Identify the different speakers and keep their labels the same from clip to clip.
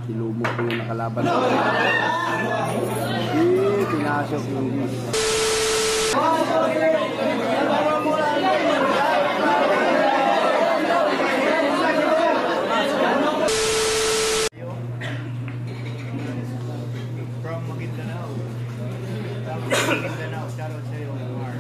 Speaker 1: Silumog po yung nakalaban. Pinasok yung GC.
Speaker 2: From Maguindanao. Shout out sa'yo, Omar.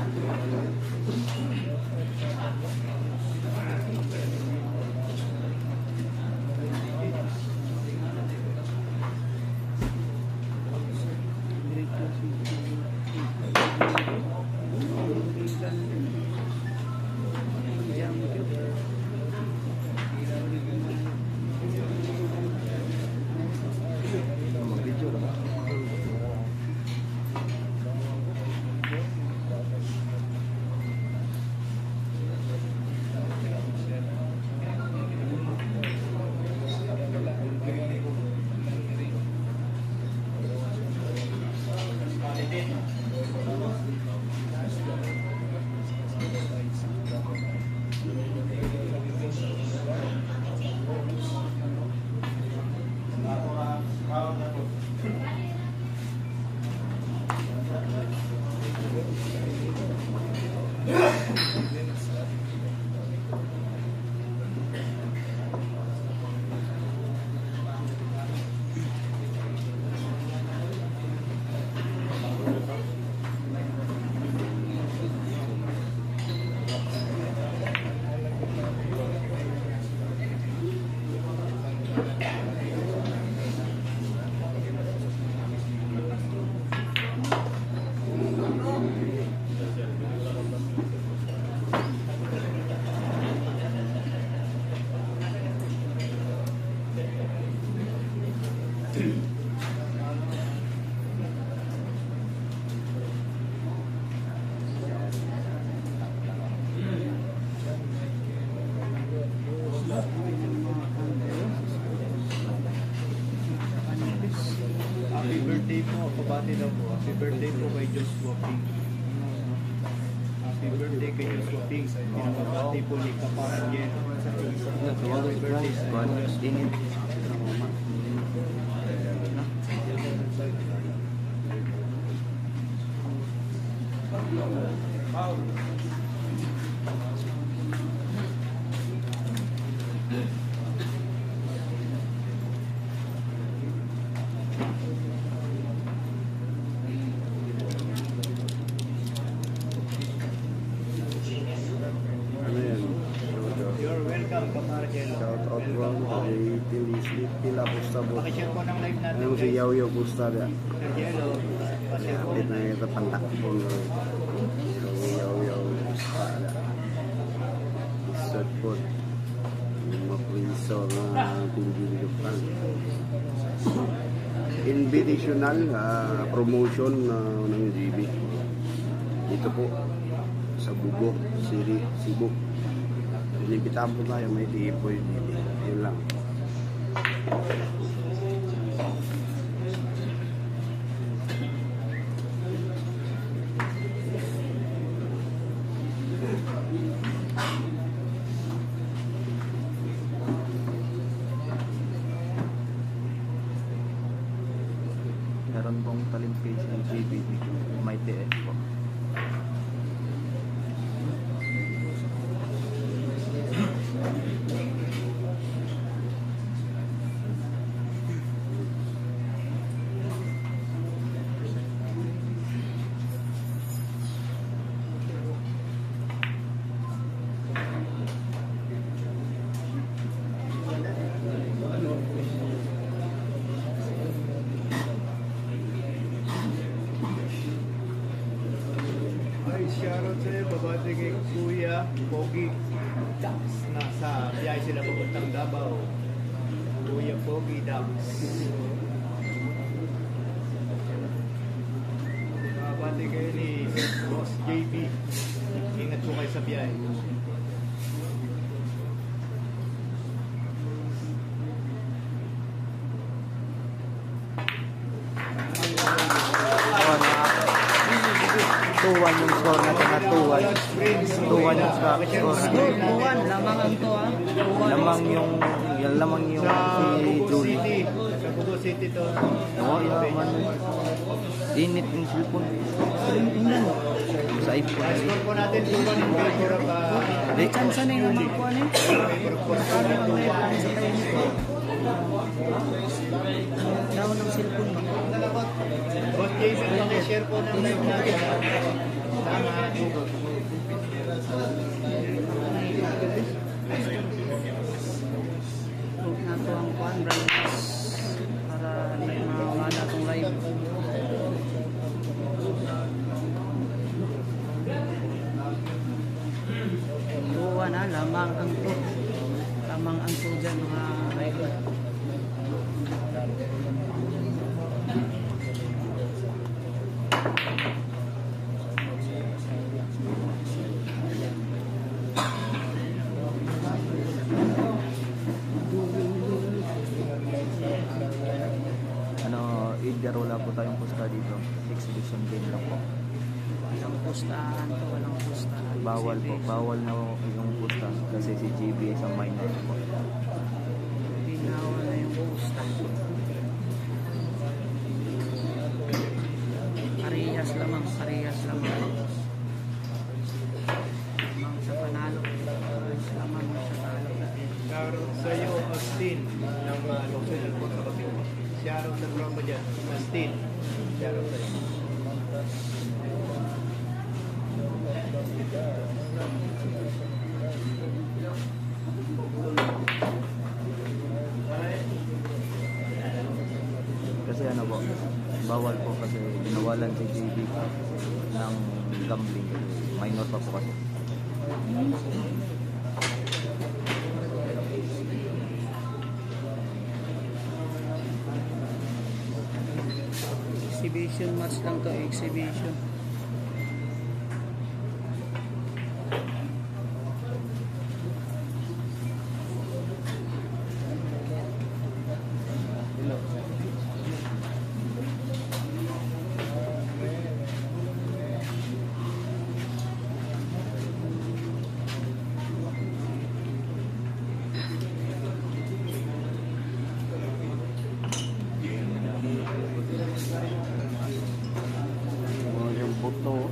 Speaker 2: Happy birthday po, kabati daw po. Happy birthday po kay Joshua Ping. Happy birthday kay Joshua Ping. Pinakabati po ni Kaparan Jen. Happy birthday sa inyo. You're welcome, Kaparan Jen.
Speaker 1: Shout out bro kay Pila Bustabot.
Speaker 2: Pakishare po ng live natin.
Speaker 1: Ano si Yaw Busta da?
Speaker 2: Hello.
Speaker 1: Update na ito pantak po. Yaw Busta da. Isot po. Mapriso na pinagilipan. Invitational promotion ng GB. Dito po sa Bugo, Cebu. Inibitahan po tayo, may tiipoy dito. Yun lang.
Speaker 3: Meron pong talimpage ng GB, may TS po.
Speaker 2: Shoutout sa'yo, babati kay Kuya Pogi Dax. Nasa biyahe sila papuntang Davao. Kuya Pogi Dax. Babati kayo ni Boss JB. Ingat po kayo sa biyahe.
Speaker 3: Tuwan yung score natin na 2-1. 2-1 yung score natin.
Speaker 4: 2-1, lamang ang to ah.
Speaker 3: Lamang yung si Julie.
Speaker 2: init ito.
Speaker 3: Oo, yaman. Init yung cellphone. Sa iPhone.
Speaker 2: Score po natin 2-1 in favor of
Speaker 3: Di, chance na yung makuha niya.
Speaker 4: Down ng cellphone mo.
Speaker 2: Boss Jason, pakishare po ng live natin. Tama, Google.
Speaker 4: Huwag na ito ang kuhan, brightness. Para hindi mawala itong live. Tuwa na, lamang ang to. Lamang ang to dyan, mga idol.
Speaker 3: Either wala po tayong pusta dito. Exhibition game lang po.
Speaker 4: Walang pustahan to, walang pustahan.
Speaker 3: Bawal po. Bawal na yung pusta kasi si GB isang minor po.
Speaker 4: Binawa na yung pusta. Parehas lamang, parehas lamang. Lamang sa panalo. Lamang sa talo.
Speaker 2: Shoutout sa'yo, Austin, ng Luxembourg po sa kapit. Shoutout sa tropa dyan, Austin. Shoutout sa'yo.
Speaker 3: Kasi ano po, bawal po kasi binawalan si GB ng gambling. Minor pa po kasi.
Speaker 4: Exhibition match lang to, exhibition.
Speaker 3: Yung buto.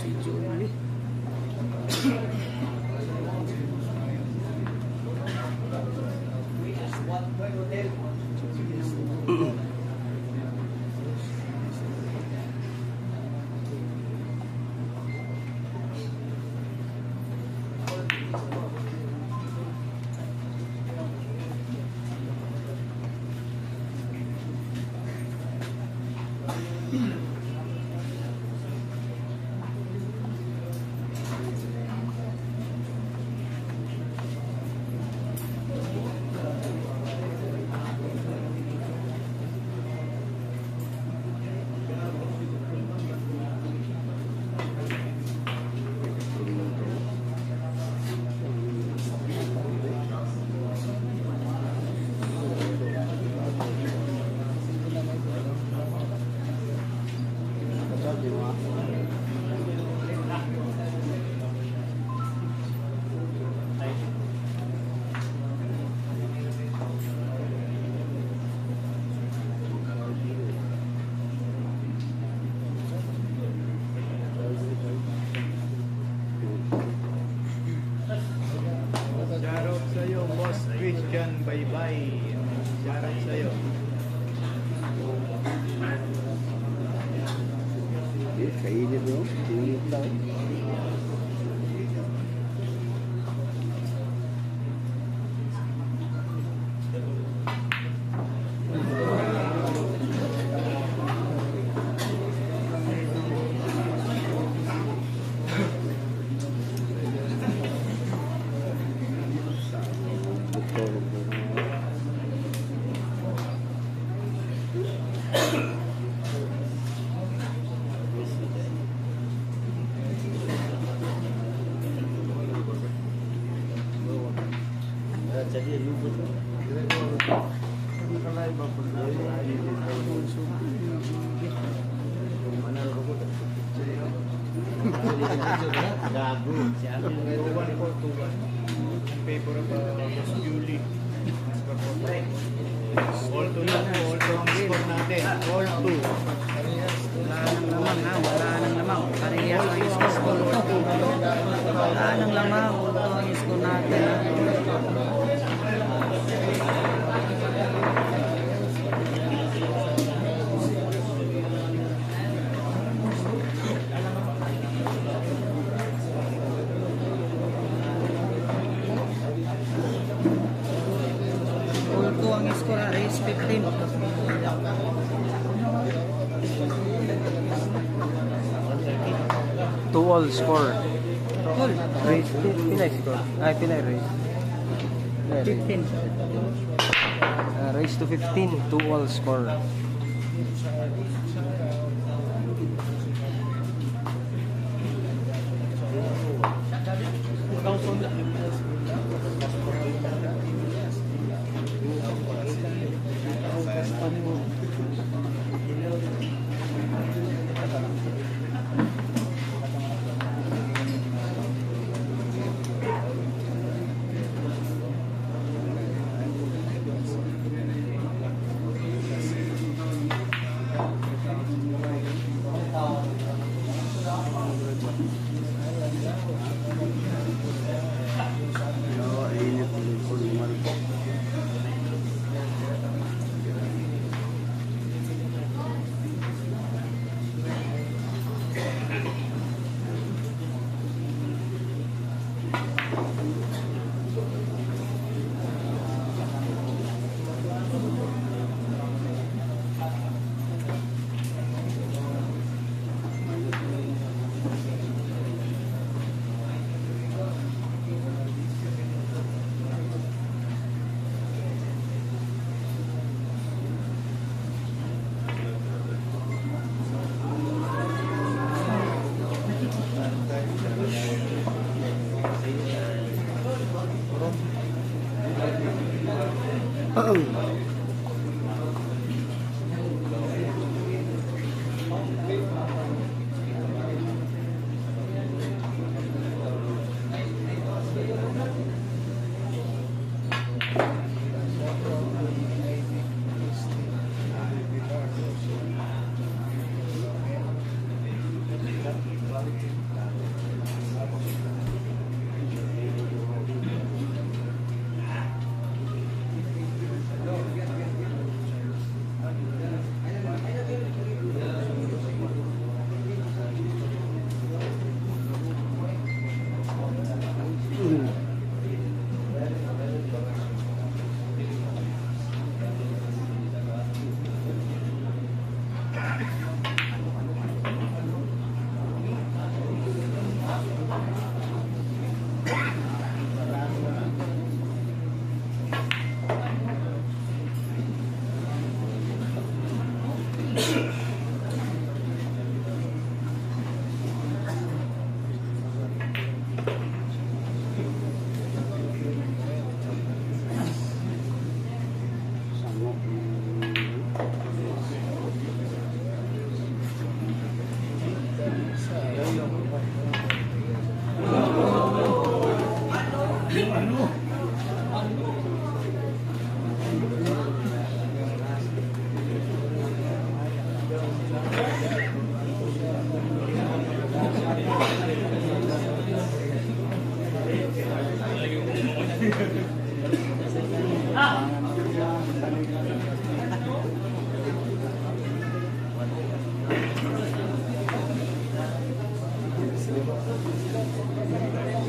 Speaker 4: Si Julie.
Speaker 2: Shoutout sa'yo, Boss Christian. Bye-bye. Shoutout sa'yo.
Speaker 1: Kainit mo, init lang. Jadi lubut. nakalive ba po?
Speaker 3: Gago. Si Alvin.
Speaker 2: 2-1-4-2-1. In favor of Yuli. All to lang po. All to ang score natin. All to.
Speaker 4: Wala nang lamang ha, wala nang lamang. Parehas ang score. Wala nang lamang. Ito ang score natin. Ito ang score race 15.
Speaker 3: Two all score.
Speaker 4: Cool.
Speaker 3: Race. Pinay score. Ay, Pinay race.
Speaker 4: 15.
Speaker 3: Race to 15. Two all score.
Speaker 1: Init din po naman po.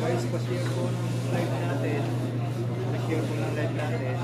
Speaker 2: Guys, pa-share po ng live natin. Pa-share po ng live natin.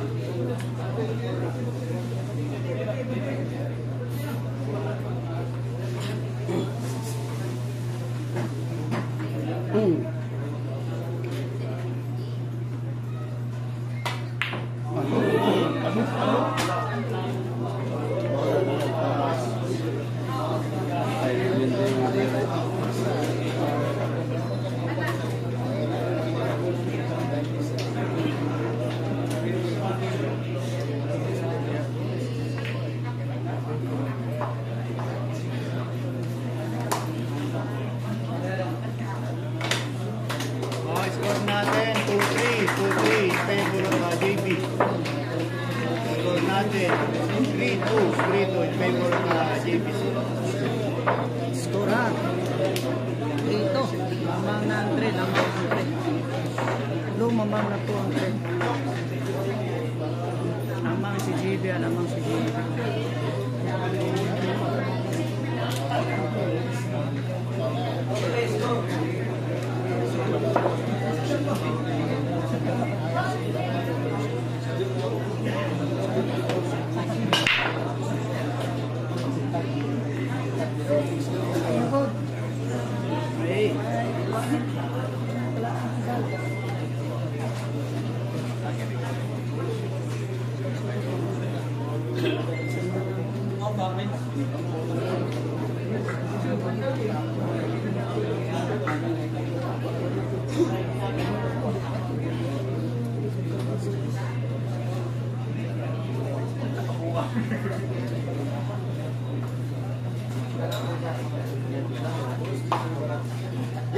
Speaker 2: natin. 3-2 in favor ng JPC.
Speaker 4: Score ha. Dito. Lamang na ang 3. Lamang ang 3. Lumamang na po ang 3. Lamang si JB. Lamang si JB.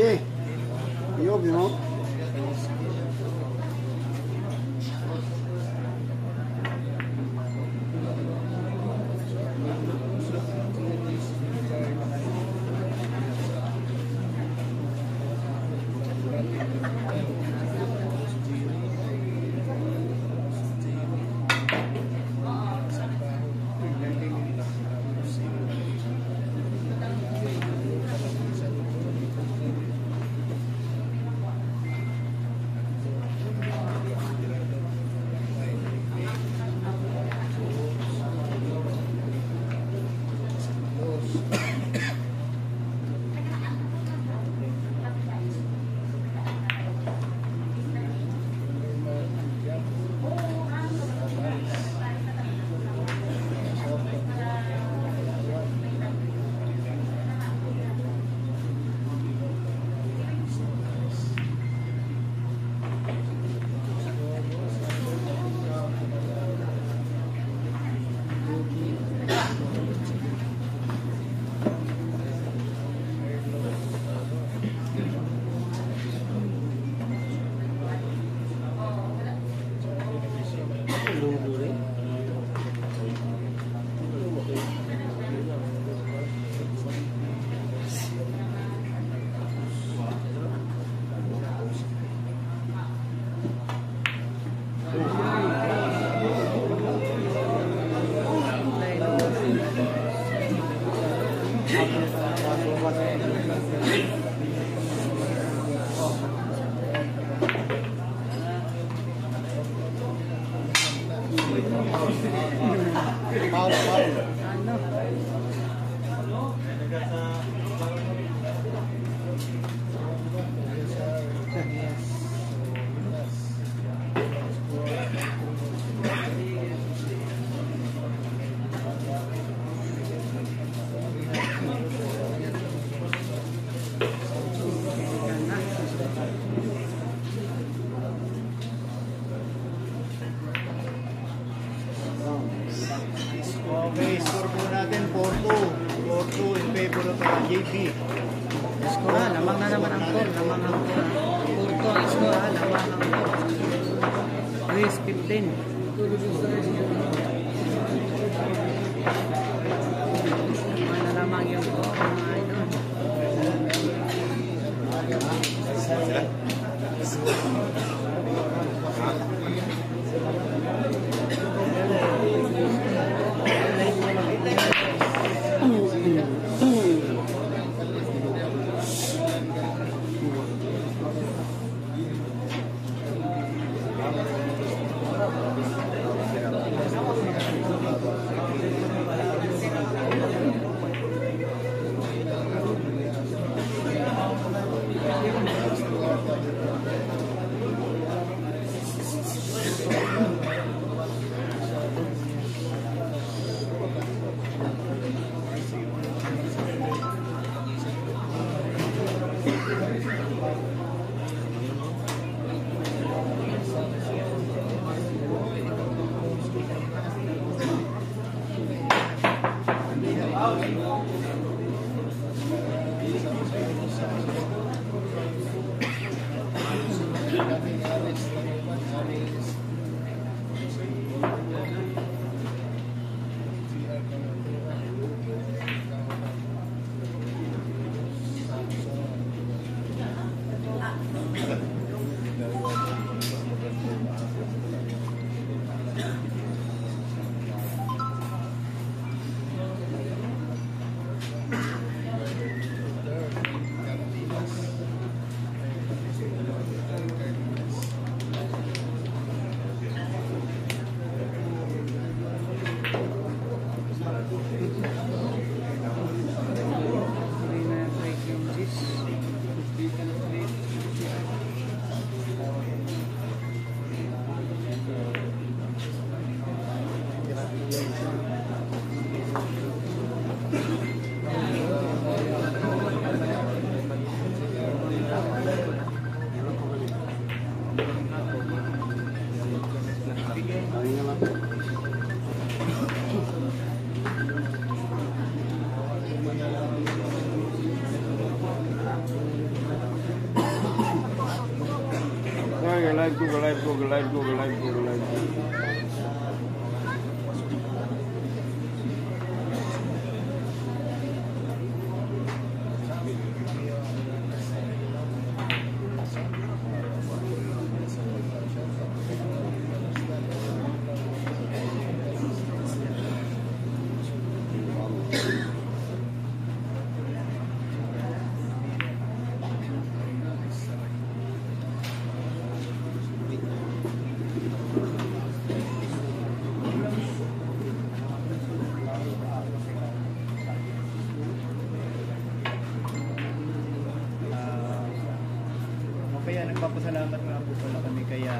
Speaker 1: Yeah. You know?
Speaker 2: Okay, score po natin 4-2. 4-2 in favor of JP.
Speaker 4: Score ha. Lamang na naman ang 4. Lamang ang 4. Purto ang score ha. Lamang ang 4. Luis 15. Mana lamang yung 4 mga idol.
Speaker 1: live ko, live ko, live ko.
Speaker 2: Kaya nagpapasalamat nga po pala kami kaya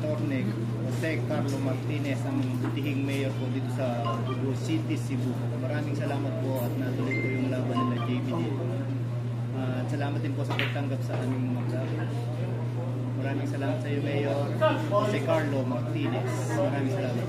Speaker 2: Atty. Jose Carlo Martinez, ang butihing mayor po dito sa Bugo City, Cebu. Maraming salamat po at natuloy po yung laban nila JBD. At salamat din po sa pagtanggap sa aming mga vlog. Maraming salamat sa iyo, Mayor Jose Carlo Martinez. Maraming salamat.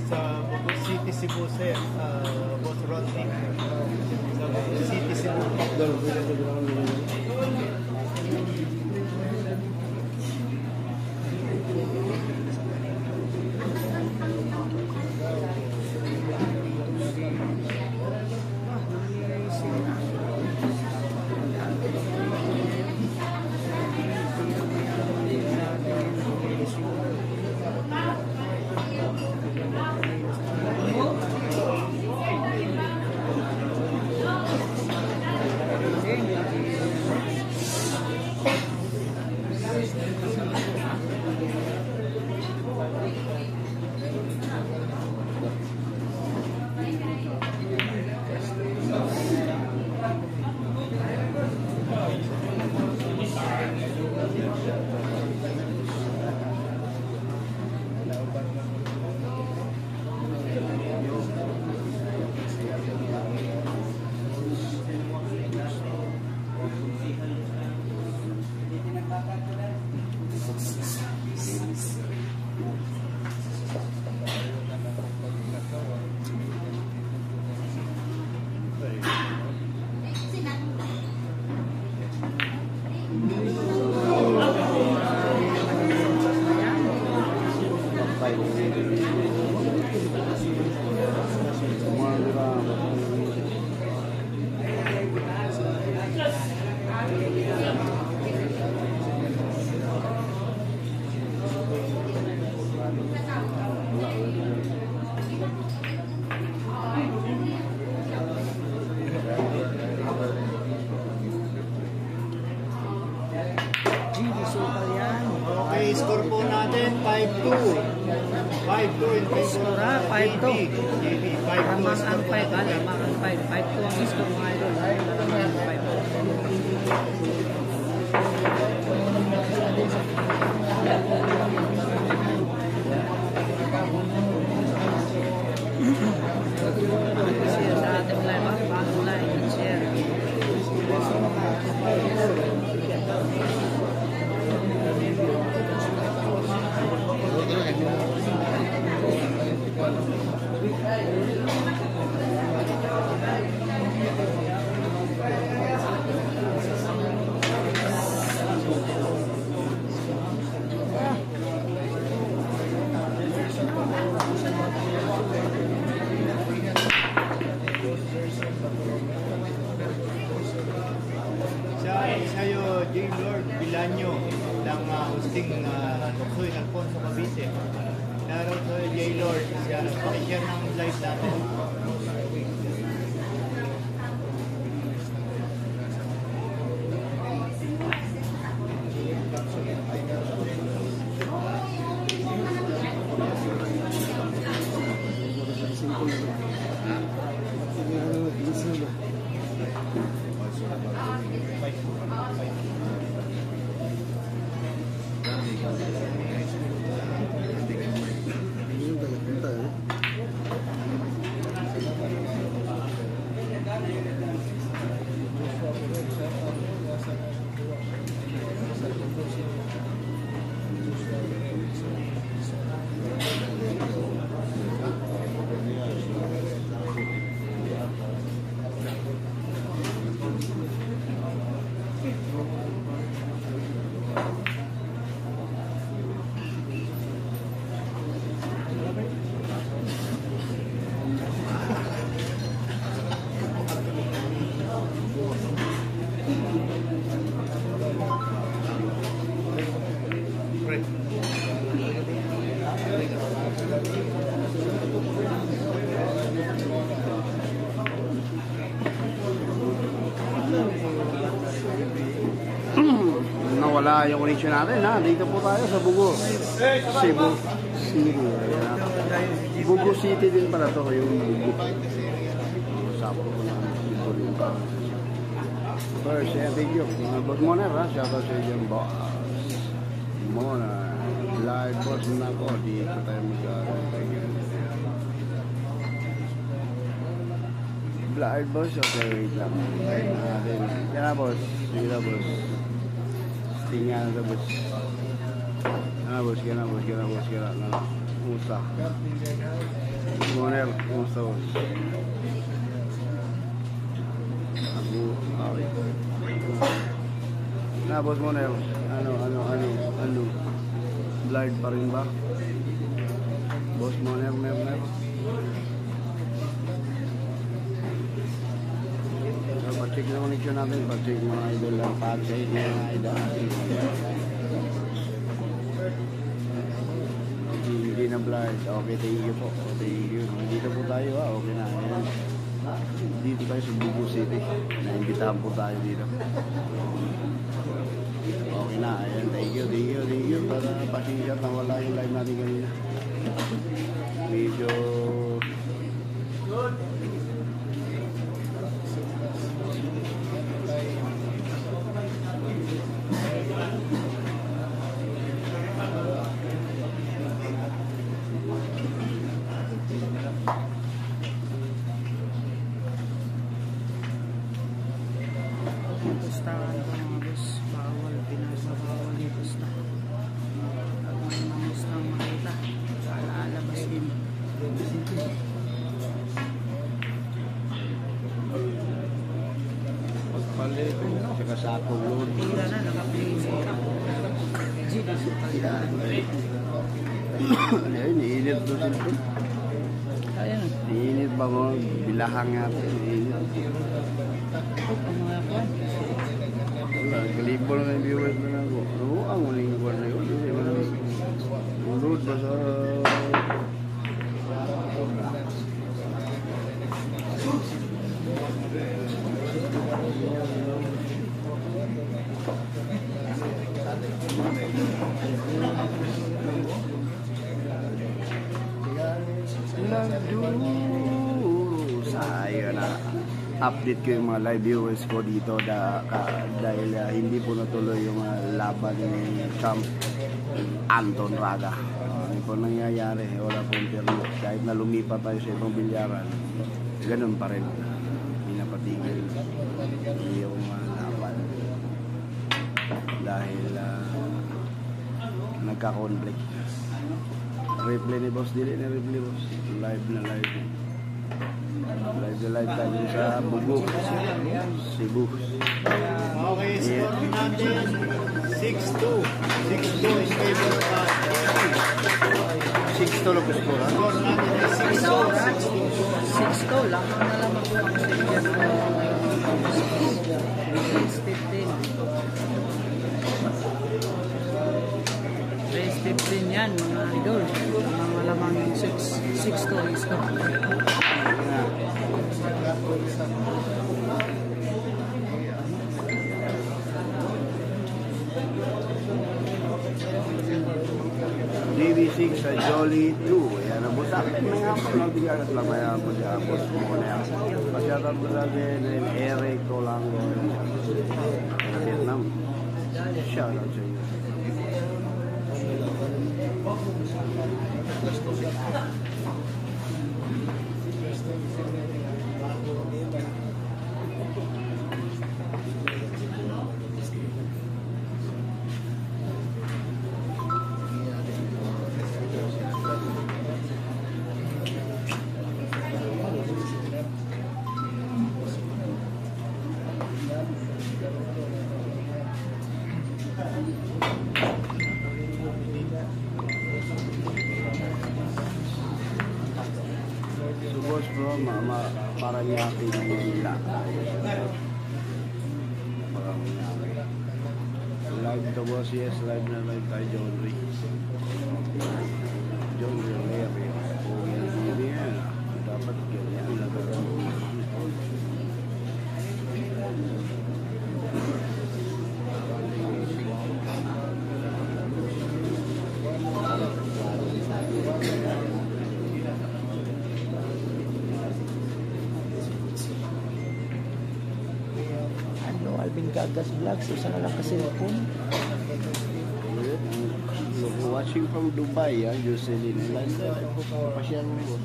Speaker 2: Sa Bugo City, Cebu, sir, Boss Rodney. Sa Bugo City, Cebu. Okay, score po natin 5-2. 5-2 in favor
Speaker 4: Score,
Speaker 2: of
Speaker 4: 5-2.
Speaker 2: JB. 5-2
Speaker 4: Lamang ang
Speaker 2: score
Speaker 4: 5,
Speaker 2: po.
Speaker 4: lamang ang 5. 5-2 ang score mga idol. Lamang ang 5. Share sa ating live, bagong like and share.
Speaker 2: Sa'yo, J. Lord Villaño ng hosting Luksoy Alfonso Cavite. Naroon sa'yo, J. Lord, siya pakishare ng live natin.
Speaker 1: Nawala yung connection natin ha. Dito po tayo sa Bugo. Cebu City. Ayan, ha? Bugo City din pala to yung Bugo. Sapo ko na Bugo rin pa. First, thank you. Boss Moner ha. Shoutout sa iyo boss Moner. Live boss na ako. Dito tayo live boss. Okay, wait lang. Yan na boss. Sige na boss. Tingnan na boss. Ano boss, kaya na boss, kaya na usa. Moner, usa boss. Ako, okay. Na boss Moner, ano. Blind pa rin ba? Boss Moner, mer. Pa-check na connection natin, pa-check mga idol lang, pa-check mga idol natin. Hindi na blind. Okay, thank you po. Thank you. Dito po tayo ha, okay na. Ayan. Dito tayo sa Bugo City. Naimbitahan po tayo dito. Okay na, ayan. Thank you. Para pasensya na wala yung live natin kanina. Medyo
Speaker 4: Pustahan ko mga boss, bawal, pinasabawal yung pusta. At may mga pustang makita, lalabas din.
Speaker 1: pagpalit, saka sa akong load.
Speaker 4: Pila na, naka-plasera.
Speaker 1: Ayun, iinit to cellphone.
Speaker 4: Ayan,
Speaker 1: Iinit ba mo? Bilahang natin, iinit.
Speaker 4: ang mga kwan.
Speaker 1: Wala, kalibol na yung viewers na ako. Oo, ang uling kwan na yun. Hindi mo naman. Load ba sa... Ayun na. Update ko yung mga live viewers ko dito dahil hindi po natuloy yung laban ni Champ Anton Raga. Ano po nangyayari? Wala pong internet. Kahit na lumipat tayo sa ibang bilyaran, ganun pa rin. Hindi napatigil yung laban. Dahil nagka-conflict. Replay ni Boss Dili na replay boss. Live na live. Live tayo sa Bugo, Cebu.
Speaker 2: Okay, score natin 6-2. 6-2 in favor of
Speaker 1: 6 to lang score ha?
Speaker 2: Score natin ay 6-2.
Speaker 4: 6 lang na lamang po ang Silvian Race 15 yan mga idol, mga lamang 6 to is to.
Speaker 1: DB6 sa Jolly 2. Yan ang busak. May hapon lang tigagat lang. May hapon siya. Boss mo na yan. Pasyatan mo sa atin. Eric Colango. Vietnam. Shout out sa iyo. Boss bro, para niya pinahihila. Live to boss, yes, live na live tayo, John Ray. John Ray,
Speaker 4: Gagas Vlogs. Isa na lang kasi cellphone.
Speaker 1: So, watching from Dubai, Jocelyn. Pasyal mo.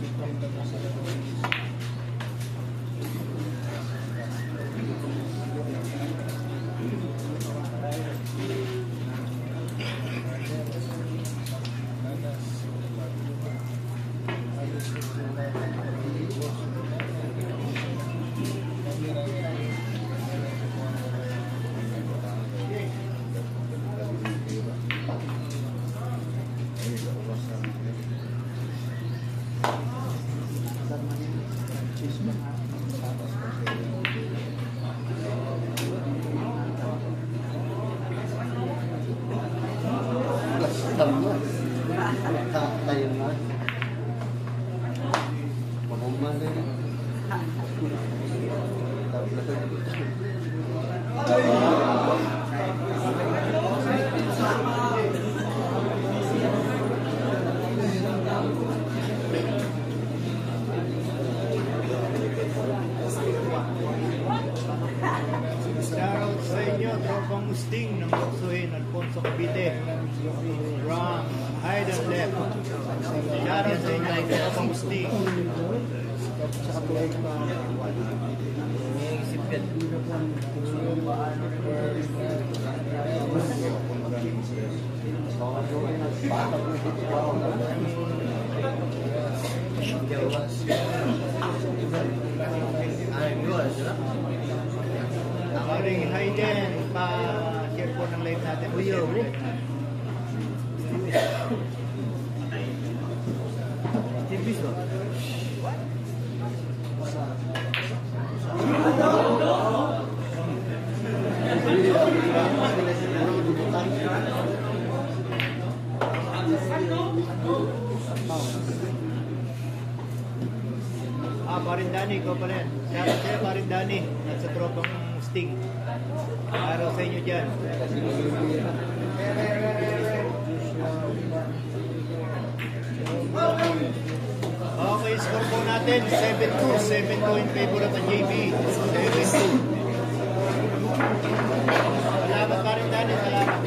Speaker 1: Tayo na. Pagumali.
Speaker 2: Shoutout sa inyo, tropang Musting ng Boksuhin, Alfonso Cavite. From Hayden Left. Shoutout sa inyo, tropang Musting. Maring Hayden, pa-share po ng live natin. Parindani, ikaw pa rin. Shoutout sa'yo, Parindani. At sa tropang Sting. Araw sa inyo dyan. Okay, score po natin. 7-2. 7-2 in favor of the JB. 7-2. Salamat, Parindani. Salamat.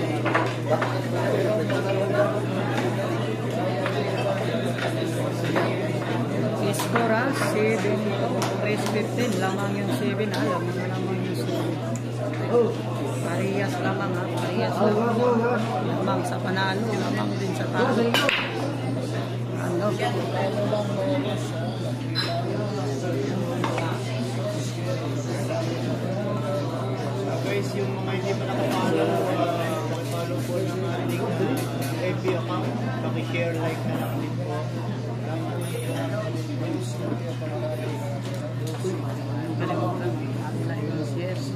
Speaker 4: Score 7-3-15 lamang yung 7 alam mo naman yung 7 parehas lamang parehas lamang sa panalo lamang din sa talo ano
Speaker 2: Guys, yung mga hindi pa nakapalo makipalo po ng ating FB account, pakishare, like na lang din po.
Speaker 4: kalimutan yes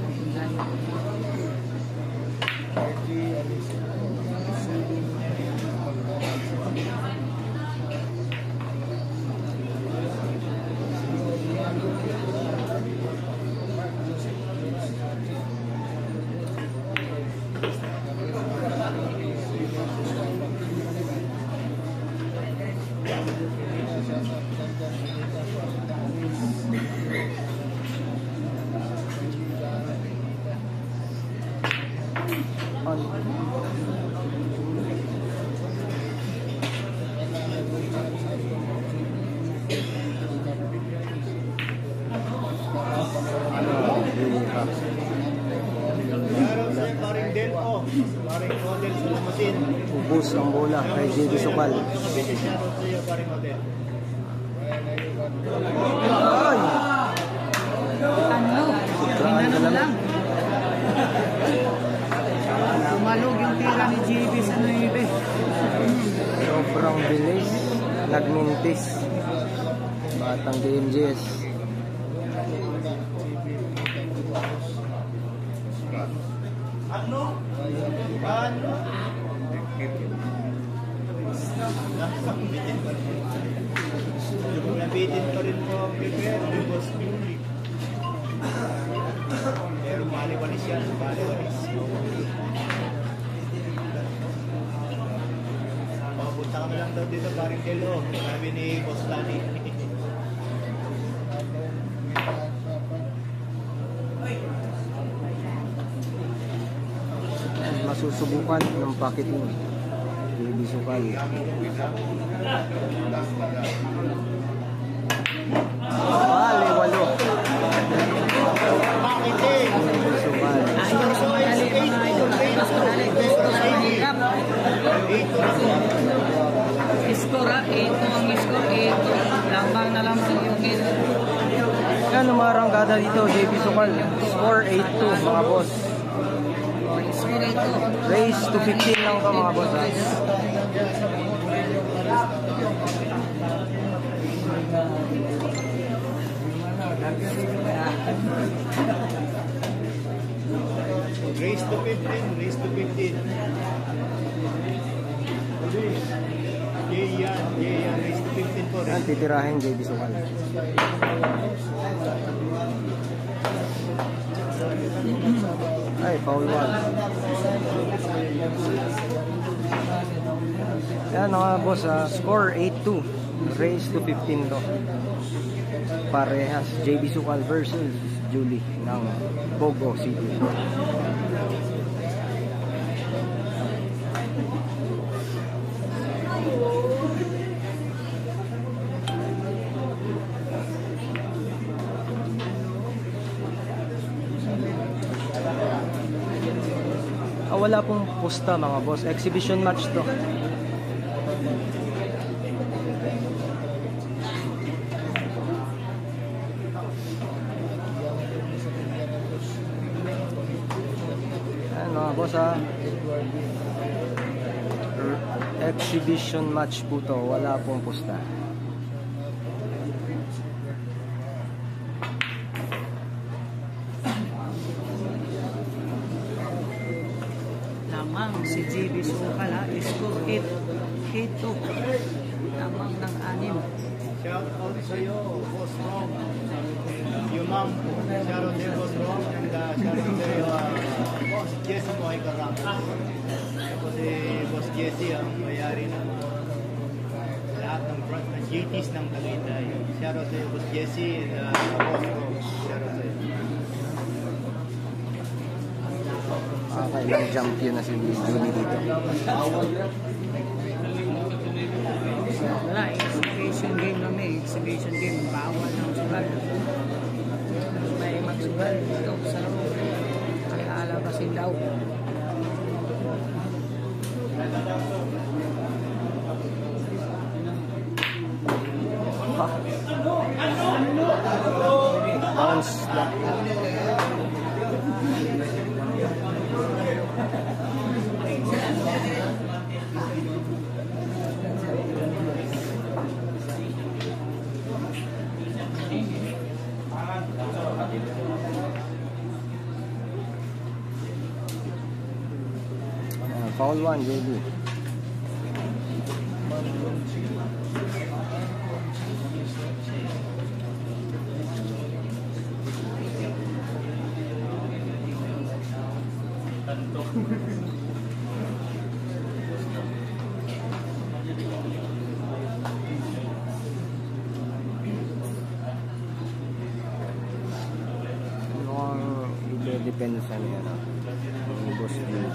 Speaker 2: Meron sa paring Delpo, paring model sa Lamasin.
Speaker 3: Ubus ang bola kay JD Sokal.
Speaker 2: Nakabiti siya ron sa iyo, paring model.
Speaker 4: ano ginano lang tumalog yung tira ni JB sa 9
Speaker 3: Sobrang bilis. Nagmintis. Batang DMGS.
Speaker 2: Ano? Nabitin pa rin po ang prepare, yung boss music. Pero maliwalis yan, maliwalis. Papunta kami lang daw dito, paring Kelo. Sabi ni Boss Lani.
Speaker 3: susubukan ng packeting. JB Sukal. Bali, 8. JB Sukal.
Speaker 4: Ayun sa madali mga idol. Mas madali. Gusto sa mahirap. Score 8 ang score 8. Lambang na lang sa Yukin.
Speaker 3: Yan ang mga ranggada dito, JB Sukal. Score 8-2 mga boss.
Speaker 4: Score 8.
Speaker 3: Race to 15 lang to mga boss. Ha?
Speaker 2: Race to 15, race to 15. Yeah, race to 15 po.
Speaker 3: Yan, titirahin JB Sukal. Ay, foul 1. Yan mga boss, score 8-2. Race to 15 to. Parehas, JB Sukal versus Julie ng Bogo City. Wala pong pusta mga boss. Exhibition match to. Ayan mga boss ha. Exhibition match po to. Wala pong pusta.
Speaker 4: Lamang si JB Sukal. Score 8-2. Lamang ng 6.
Speaker 2: Shout out sa iyo, Boss Rom. Yung ma'am, shout out sa iyo, Boss Rom. And shout out sa iyo, Boss Jesse mo ay karang. Tapos Boss Jesse ang mayari ng lahat ng branch ng GTs ng Tagaytay. Shout out sa iyo, Boss Jesse and Boss Rom. Shout out sa iyo.
Speaker 3: Kailang champion na si Julie dito.
Speaker 4: Wala, exhibition game kami. Exhibition game. Bawal ng sugal. May magsugal dito sa loob. Ay alabasin daw.
Speaker 3: Bounce back. Foul 1, JB. Mukhang depende sa niya na. Yung boss din.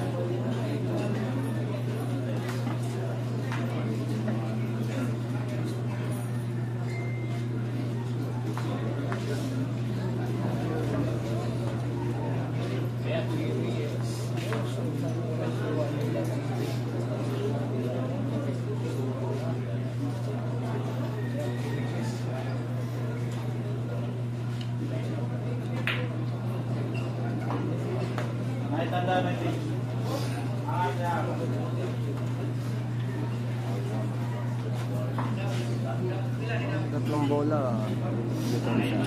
Speaker 3: Tatlong bola dito siya.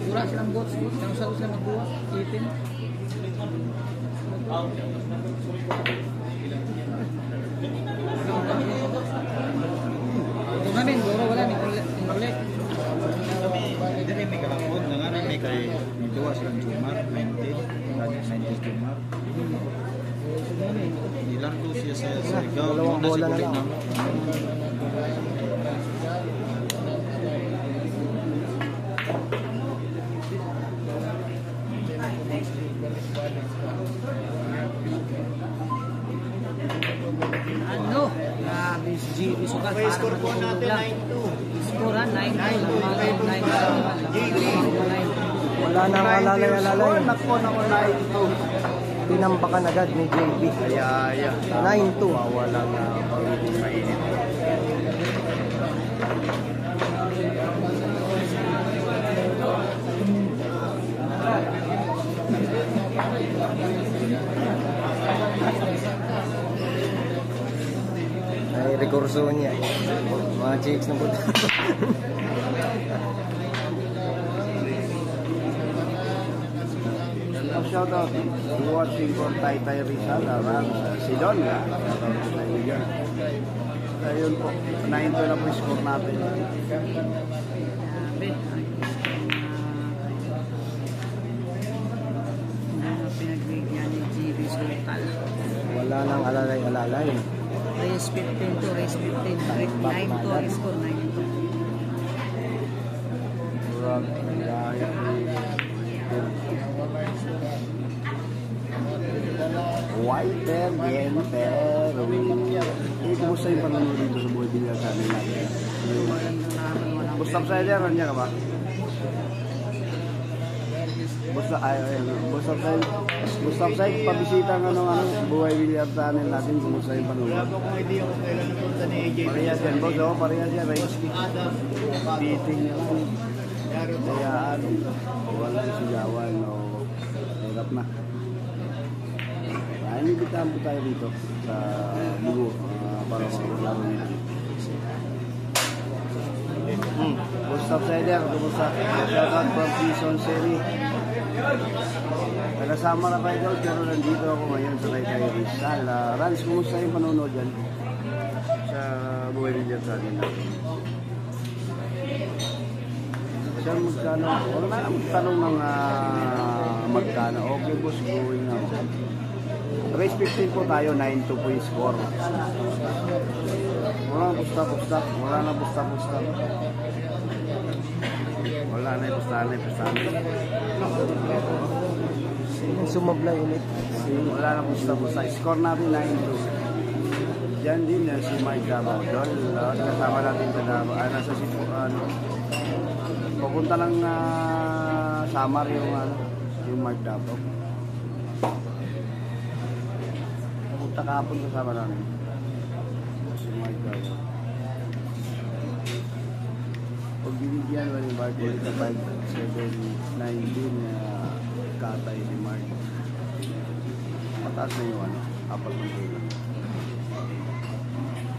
Speaker 4: Wala silang bots. Yang selalu sila magbuwa. Itin. Ito namin, Goro, wala ni ulit.
Speaker 2: yes, yes. Ikaw,
Speaker 3: Dalawang bola na lang.
Speaker 4: Ano? Grabe si GB Sukal.
Speaker 2: Okay,
Speaker 4: Parang
Speaker 2: score po
Speaker 4: natutulog
Speaker 2: natin
Speaker 4: lang.
Speaker 2: 9-2.
Speaker 4: Score 9-2.
Speaker 3: Wala nang alalay-alalay.
Speaker 1: Nako, 9-2.
Speaker 3: Tinampakan agad ni JB.
Speaker 1: Ayaya.
Speaker 3: 9-2.
Speaker 1: Wala na pagiging mainit.
Speaker 3: Ay, rekurso niya. Mga chicks na po.
Speaker 1: Shout out. Watching for Taytay Rizal, si Don, ha? Ayun po, 9-2 na po yung score natin.
Speaker 4: Grabe. Ano pinagbigyan ni GB Sukal?
Speaker 3: Wala nang alalay-alalay.
Speaker 4: Race 15 to race 15. 9-2 ang score. 9-2.
Speaker 1: Whiter, Genter, kumusta yung panonood dito sa buhay binila sa amin natin? Bustap Sider, nandiyan ka ba? Bustap Sider, pabisita ng buhay binila sa amin natin, kumusta yung
Speaker 2: Wala
Speaker 1: panonood?
Speaker 2: po kung idea kung kailan napunta ni AJ.
Speaker 1: Parehas yan, boss, oh, parehas yan, right?
Speaker 2: Adam,
Speaker 1: Beating niya lang.
Speaker 2: Yaro po.
Speaker 1: Kaya walang sigawan o hirap na. Inibitahan po tayo dito sa Bugo para maglaro nila. Bustap Sider, kumusta? Shout out from Season Series. Tagasama na pa ito, pero nandito ako ngayon sa Taytay Rizal. Rans, kumusta yung panonood dyan? Sa buhay rin dyan sa atin natin. Siya magkano? Wala na magtanong ng magkano. Okay boss, going na ako. Race 15 po tayo, 9-2 po yung score. Wala na pusta-pusta. Wala na pusta-pusta. Wala na pusta-pusta.
Speaker 3: Sumablay ulit.
Speaker 1: Wala na pusta-pusta. Score natin 9-2. Diyan din si Mike Davao. Doon, kasama natin sa Davao. Nasa si pupunta lang Samar yung Mike Davao. Pupunta kahapon kasama namin. Si Mike Davao. Pag binigyan mo ni Mark, ulit na 5-7-19 katay ni Mark. Mataas na yung apat ng kilo.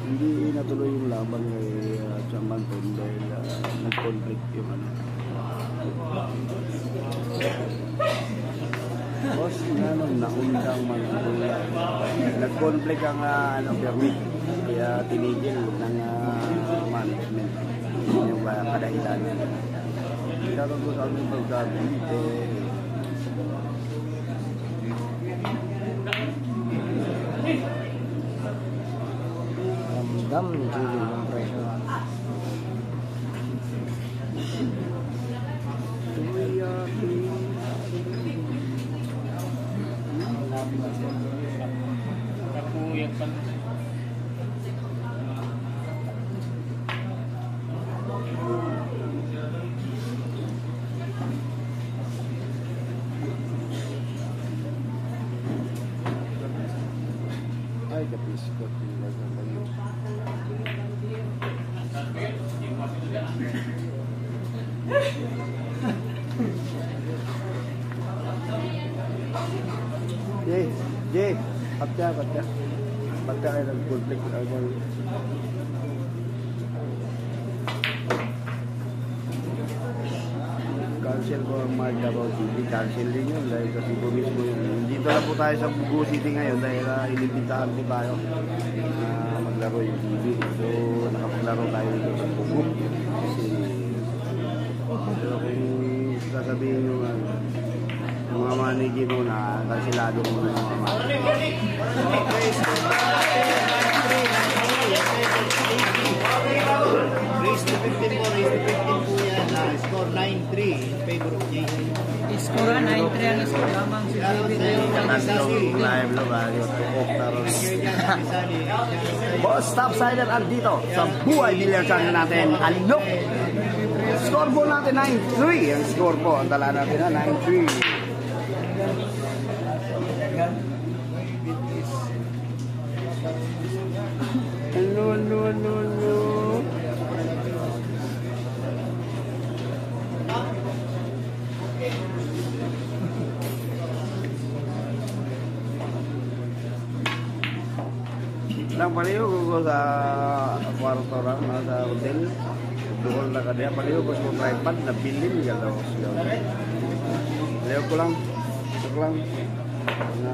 Speaker 1: Hindi natuloy yung laban kay Chamanton dahil nag-conflict yung boss, naundang magtulay. Nag-conflict ang permit. Kaya tinigil ng management. Yung kadahilan. Shoutout ko sa aming pagkabite.
Speaker 3: Ramdam, Julie, yung pressure.
Speaker 1: Ay, kapiskot. Jay, patya kayo nag-conflict. Cancel ko ang Mark Davao City. Cancel din yun dahil kasi po mismo yun. Dito na po tayo sa Bugo City ngayon dahil inibitahan po tayo maglaro yung TV. So, nakapaglaro tayo dito sa Bugo. Kasi, pero kung sasabihin yung mga manigi mo na kansilado mo na yung mga manigi. yung live lo ba? Yung tukok na ron. Boss, top sider andito sa Buhay Billiard Channel natin. Alok! Score po natin 9-3. Ang score po, ang tala natin na 9-3. No. Lang paliw ko sa kwarto lang sa hotel. Bukol na ka diya paliw ko sa tripod na bilin galaw. Paliw ko lang. Ito lang. Na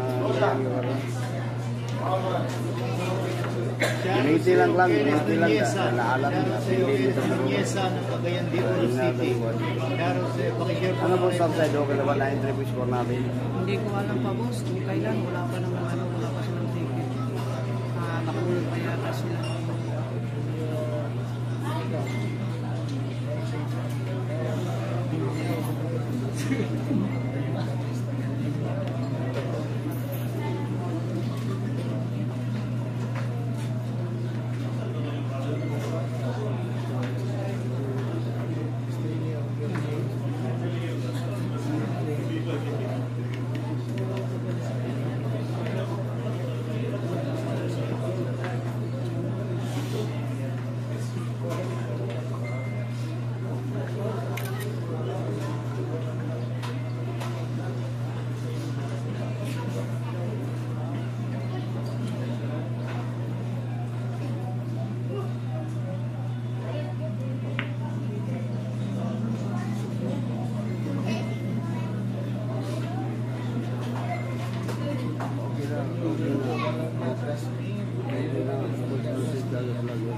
Speaker 1: Unity lang. Naalam na.
Speaker 2: Piliesa ng Cagayan de Oro City.
Speaker 1: Ano po subside? Okay naman na entry score natin.
Speaker 4: Hindi ko alam pa boss kung kailan. Wala pa silang ticket. Nakulog pa yata sila.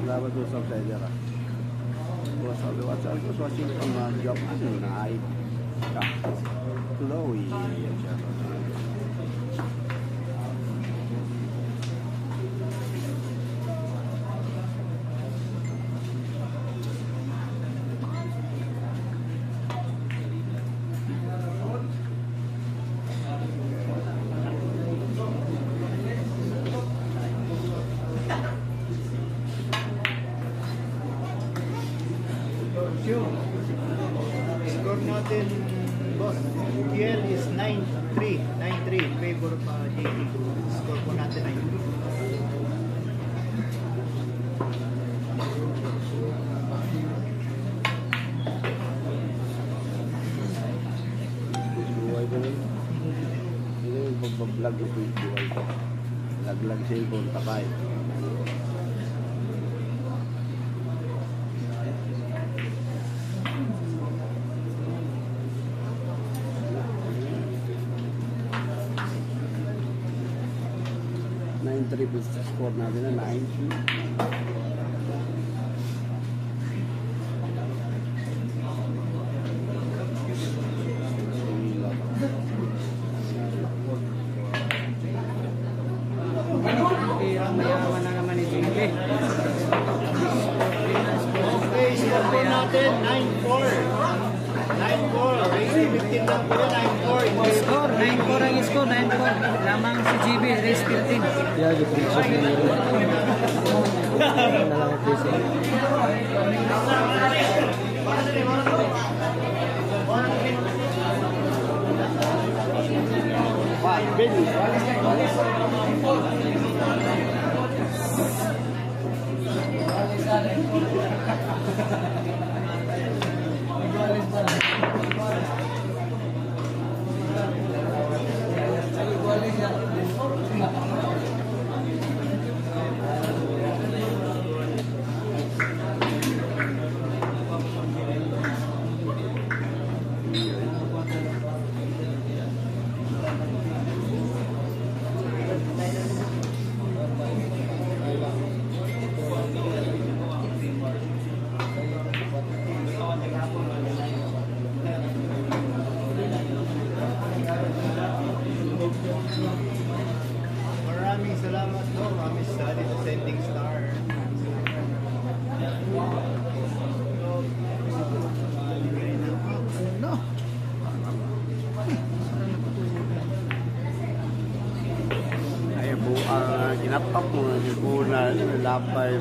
Speaker 1: Salamat po sa pleasure. Boss, sabi ko, I was watching from job night. Chloe.
Speaker 2: Score natin, boss. UPL is 9-3. 9-3. Favor pa JP. Score po natin 9-3.
Speaker 1: Buhay ko rin. Hindi yung pagbablog ko yung buhay ko. Laglag cellphone, takay. Triple score natin na 9.
Speaker 4: Ang mayaman na naman ni Jingle.
Speaker 2: Okay, score po natin 9-4. 9-4. Race 15 lang po yun. 9-4.
Speaker 4: Score, 9-4 ang score, 9-4. Lamang si GB, race 15.
Speaker 3: Yeah, you can check me. Na lang ito siya.
Speaker 2: Maraming salamat po, Mami Sally, sa sending star.
Speaker 4: No.
Speaker 1: kinapap mo, sibunan, lapay.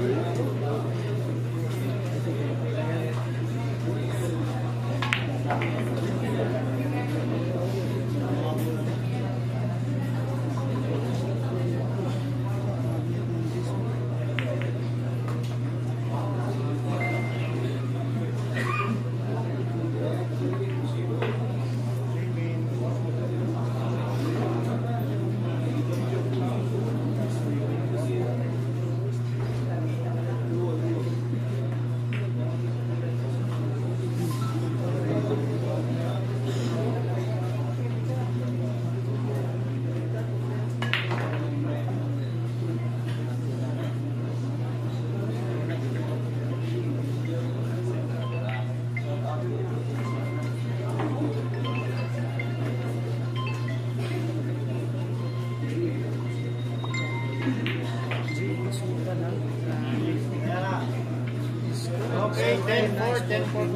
Speaker 2: Okay, 10-4, 10-4.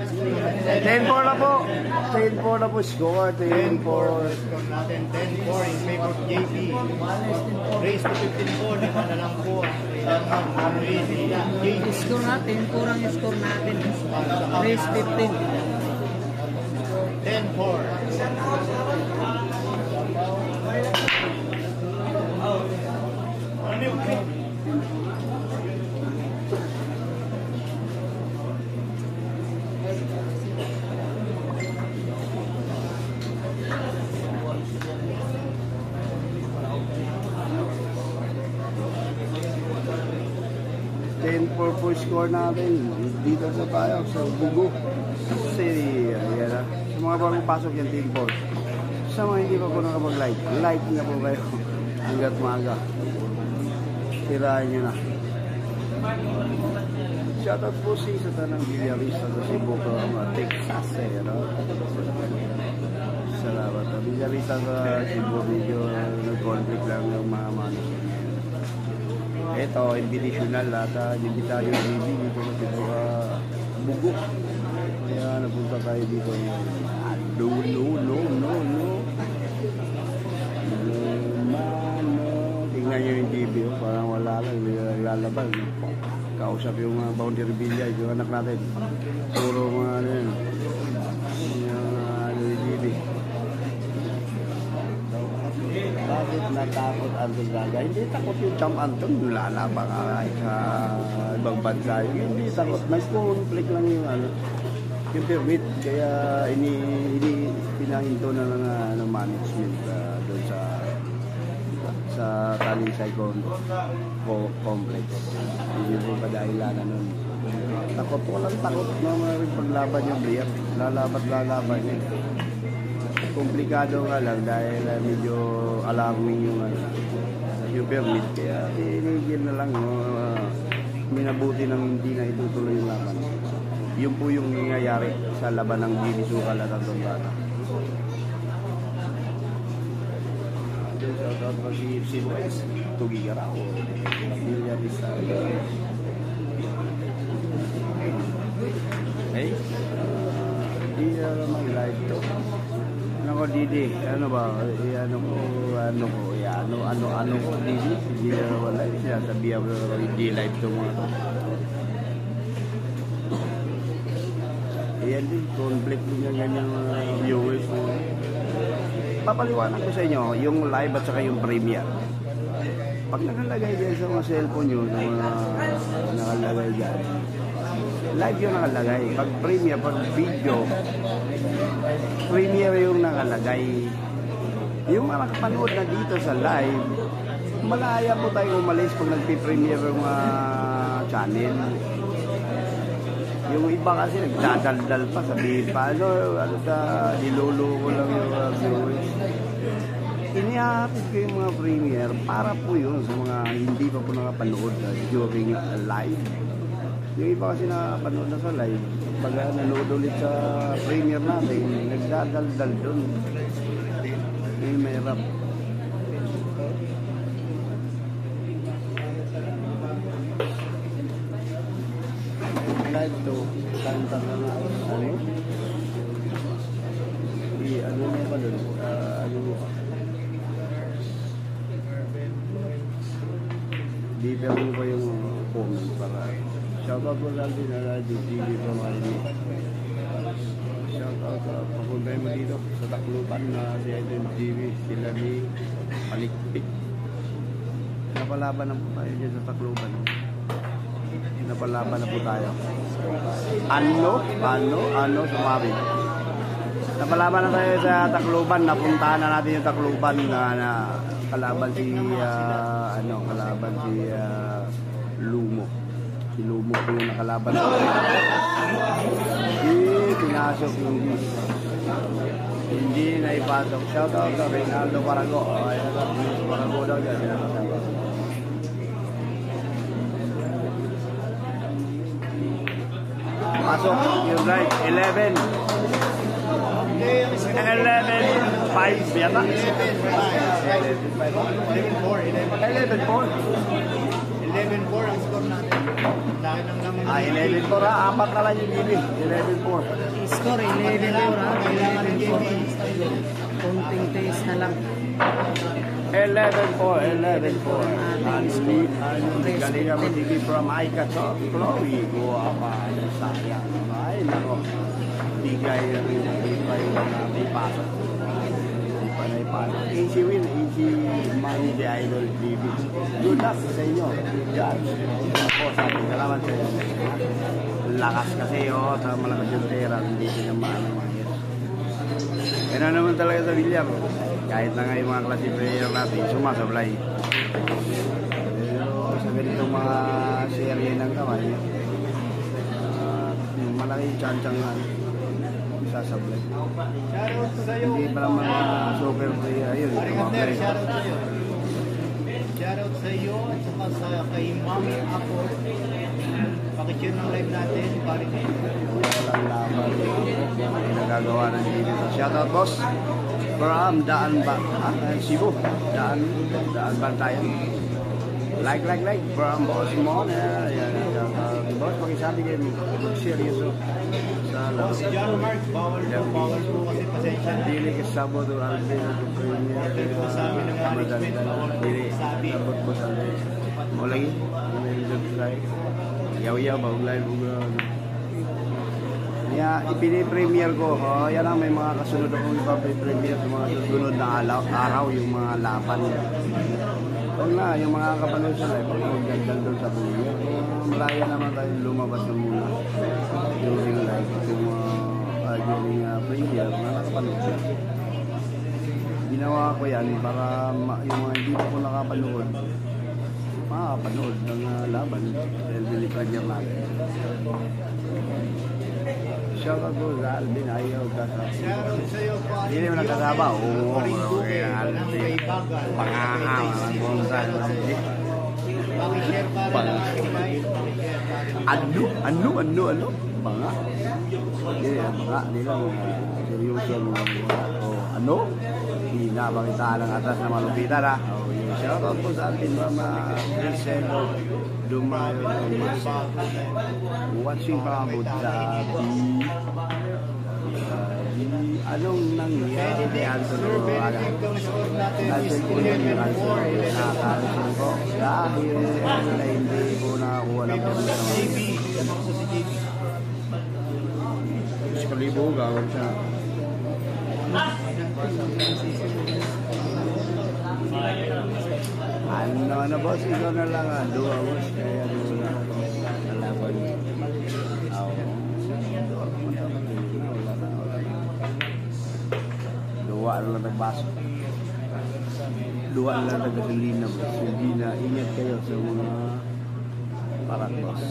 Speaker 1: 10-4 na po. 10-4 na po score. 10-4.
Speaker 2: 10-4 score natin. 10-4 in favor of JP. Race to 15-4. Lima na lang po.
Speaker 4: Score natin, kurang yung score natin. Race 15.
Speaker 2: 10-4.
Speaker 1: Po score natin. Dito po tayo sa Bugo City. Ayan na. Sa mga bagong pasok yan, Team 4. Sa mga hindi pa po nakapag-like, like na po kayo hanggat maaga. Tirahan nyo na. Shoutout po sa tanang bilyarista sa Cebu, Texas. Ano? Salamat. Bilyarista sa Cebu, medyo nag-conflict lang yung mga manos. Ito, invitational ata, invitayo TV dito kasi Bugo. Kaya napunta tayo dito. No. Tingnan nyo yung TV, parang wala lang, hindi naglalaban. Kausap yung boundary villa, yung anak natin. Puro mga ano yun. Yung TV. Bakit natakot Anton Gaga? Hindi takot yung Champ Anton. Lalaban ka sa ibang bansa. Hindi takot. May conflict lang yung permit. Kaya pinahinto na ng management doon sa Talisay complex. Hindi po kadahilanan nun. Takot. Walang takot na paglaban yung player. Lalaban yun. Komplikado nga lang dahil medyo alarming yung permit. Kaya tinigil na lang, minabuti ng hindi na itutuloy yung laban. Yun po yung nangyayari sa laban ng Gini Sukal at Anton Bata. Shoutout pa si Silves, Tugigaraw, Pamilya Rizal. Hey, hindi na naman live to. Ako Didi, ano ba? Ano ko Didi? Hindi na naman live siya. Sabihan ko hindi live to mga to. Ayan din, conflict din yung ganyang viewers. Papaliwanag ko sa inyo, yung live at saka yung premiere. Pag nakalagay dyan sa mga cellphone nyo, na mga nakalagay dyan, live yung nakalagay. Pag premiere, pag video, premiere yung nakalagay. Yung mga nakapanood na dito sa live, malaya po tayo umalis pag nagpi-premiere yung channel. Yung iba kasi nagdadaldal pa, sabihin pa, niluluko lang yung viewers. Inihatid ko yung mga premiere para po yun sa mga hindi pa po nakapanood during live. Yung iba kasi nakapanood na sa live, pag nanood ulit sa premiere natin, nagdadaldal dun. Yung mahirap. Live to, kanta ka na, ano mo pa dun? Detail mo ba yung comment para shoutout mo lang din na TV from Aldi. Shoutout papuntay mo dito sa Tacloban na si Idol TV, sila ni Palikpik. Napalaban na po tayo dyan sa Tacloban. Napalaban na po tayo. Ano sumabi. Napalaban na tayo sa Tacloban, napuntahan na natin yung Tacloban na kalaban si Lumo. Si Lumo po yung nakalaban na pinasok yung hindi na ipasok. Shout out to Reynaldo Parago. Parago daw dyan. Pasok yung right 11 5 yata
Speaker 2: 11-4 ang score natin. Dahil ang naman
Speaker 1: 11-4 ha, apat na lang yung gini 11-4
Speaker 4: Score 11-4 ha. Kailangan ng konting taste na lang.
Speaker 1: 11-4 galingan mo TV from Aika to Chloe guwapa sayang ay nako bigay may pasok hindi pa na ipasok easy win easy money the Idol TV good luck sa inyo ako sabi salamat sa inyo lakas kasi sa malakas yung pera hindi sinamaan ng mga yan naman talaga sa Villar kahit na nga yung mga klase player natin sumasablay pero sa ganitong mga serye ng kamay malaking chance-chance nga sasablay hindi pa naman mga super player ayun
Speaker 2: shoutout sa iyo at saka sa kay Mami ako pakishare ng live natin parin
Speaker 1: walang laban nagagawa ng dito shoutout boss from Daan Cebu Daan Bantayan like from boss mo boss pakisabi kayo seryoso sa laro
Speaker 2: si John Mark bawal po kasi pasensya na
Speaker 1: dili ka Sabado Alvin
Speaker 2: po sa amin ng management bawal po sabi
Speaker 1: sabot po sa mo lagi yaw ba live niya ipini-premiere ko yan ang may mga kasunod akong ipa-premiere sa mga susunod na araw yung mga laban huwag na yung mga kapanood sa live huwag gandal doon sa buhay malaya naman tayo lumabas na muna during live yung during premiere mga kapanood siya ginawa ko yan para yung mga hindi po nakapanood makapanood ng laban dahil bili-premiere natin. Shoutout po sa Alvin ayaw hindi mo nakasaba oo Alvin pangahaw ang bonsai
Speaker 2: pakishare para
Speaker 1: ano banga nila seryoso ano pinabakita ng atas na malupitan ha shoutout po sa atin mga Marcelo Dumayo watching pangabot sa anong nangyari natin ko yung nakakalsin ko dahil na hindi ko nakakuha ng kalibo gawin siya ano boss ikaw na lang dua boss kaya muna nalaban dua lang nagbaso dua lang nagasolina boss hindi na ingat kayo sa mga parang boss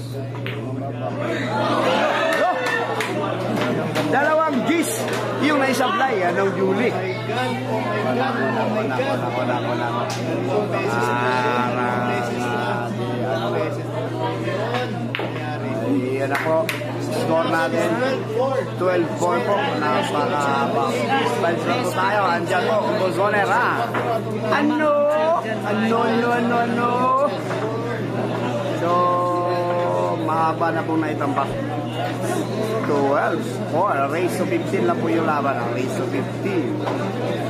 Speaker 1: dalawang gis yung naisablay anong Julie yan ako score natin 12-4 po napakahaba spice lang po tayo andyan po Bozoner ha ano so mahaba na po naitambak 12-4 race to 15 lang po yung laban race to 15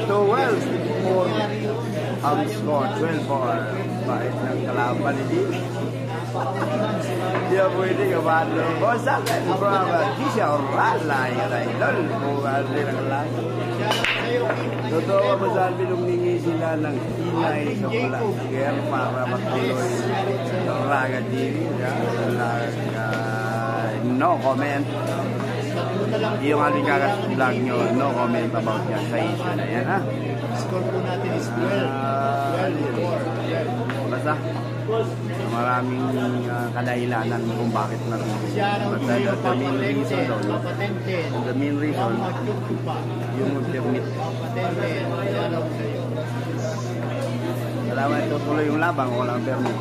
Speaker 1: 12-4 ang score. 12-4. Bait ng kalaban ni Jimmy. Hindi ako pwede kabalo. Boss akin, from Gisha Orala, yung idol. Bukas din ang kalaban. Totoo ba saan binumningi sila ng inay sa Balanger para matuloy ng Raga TV? No comment. Yung ating kakas-vlog nyo, no comment about yan sa issue na yan, ha?
Speaker 2: Score po natin is 12.
Speaker 1: Basta, maraming kadahilanan kung bakit natin. But the main reason daw, the main reason, yung permit. Salamat ito tuloy yung labang, walang permit.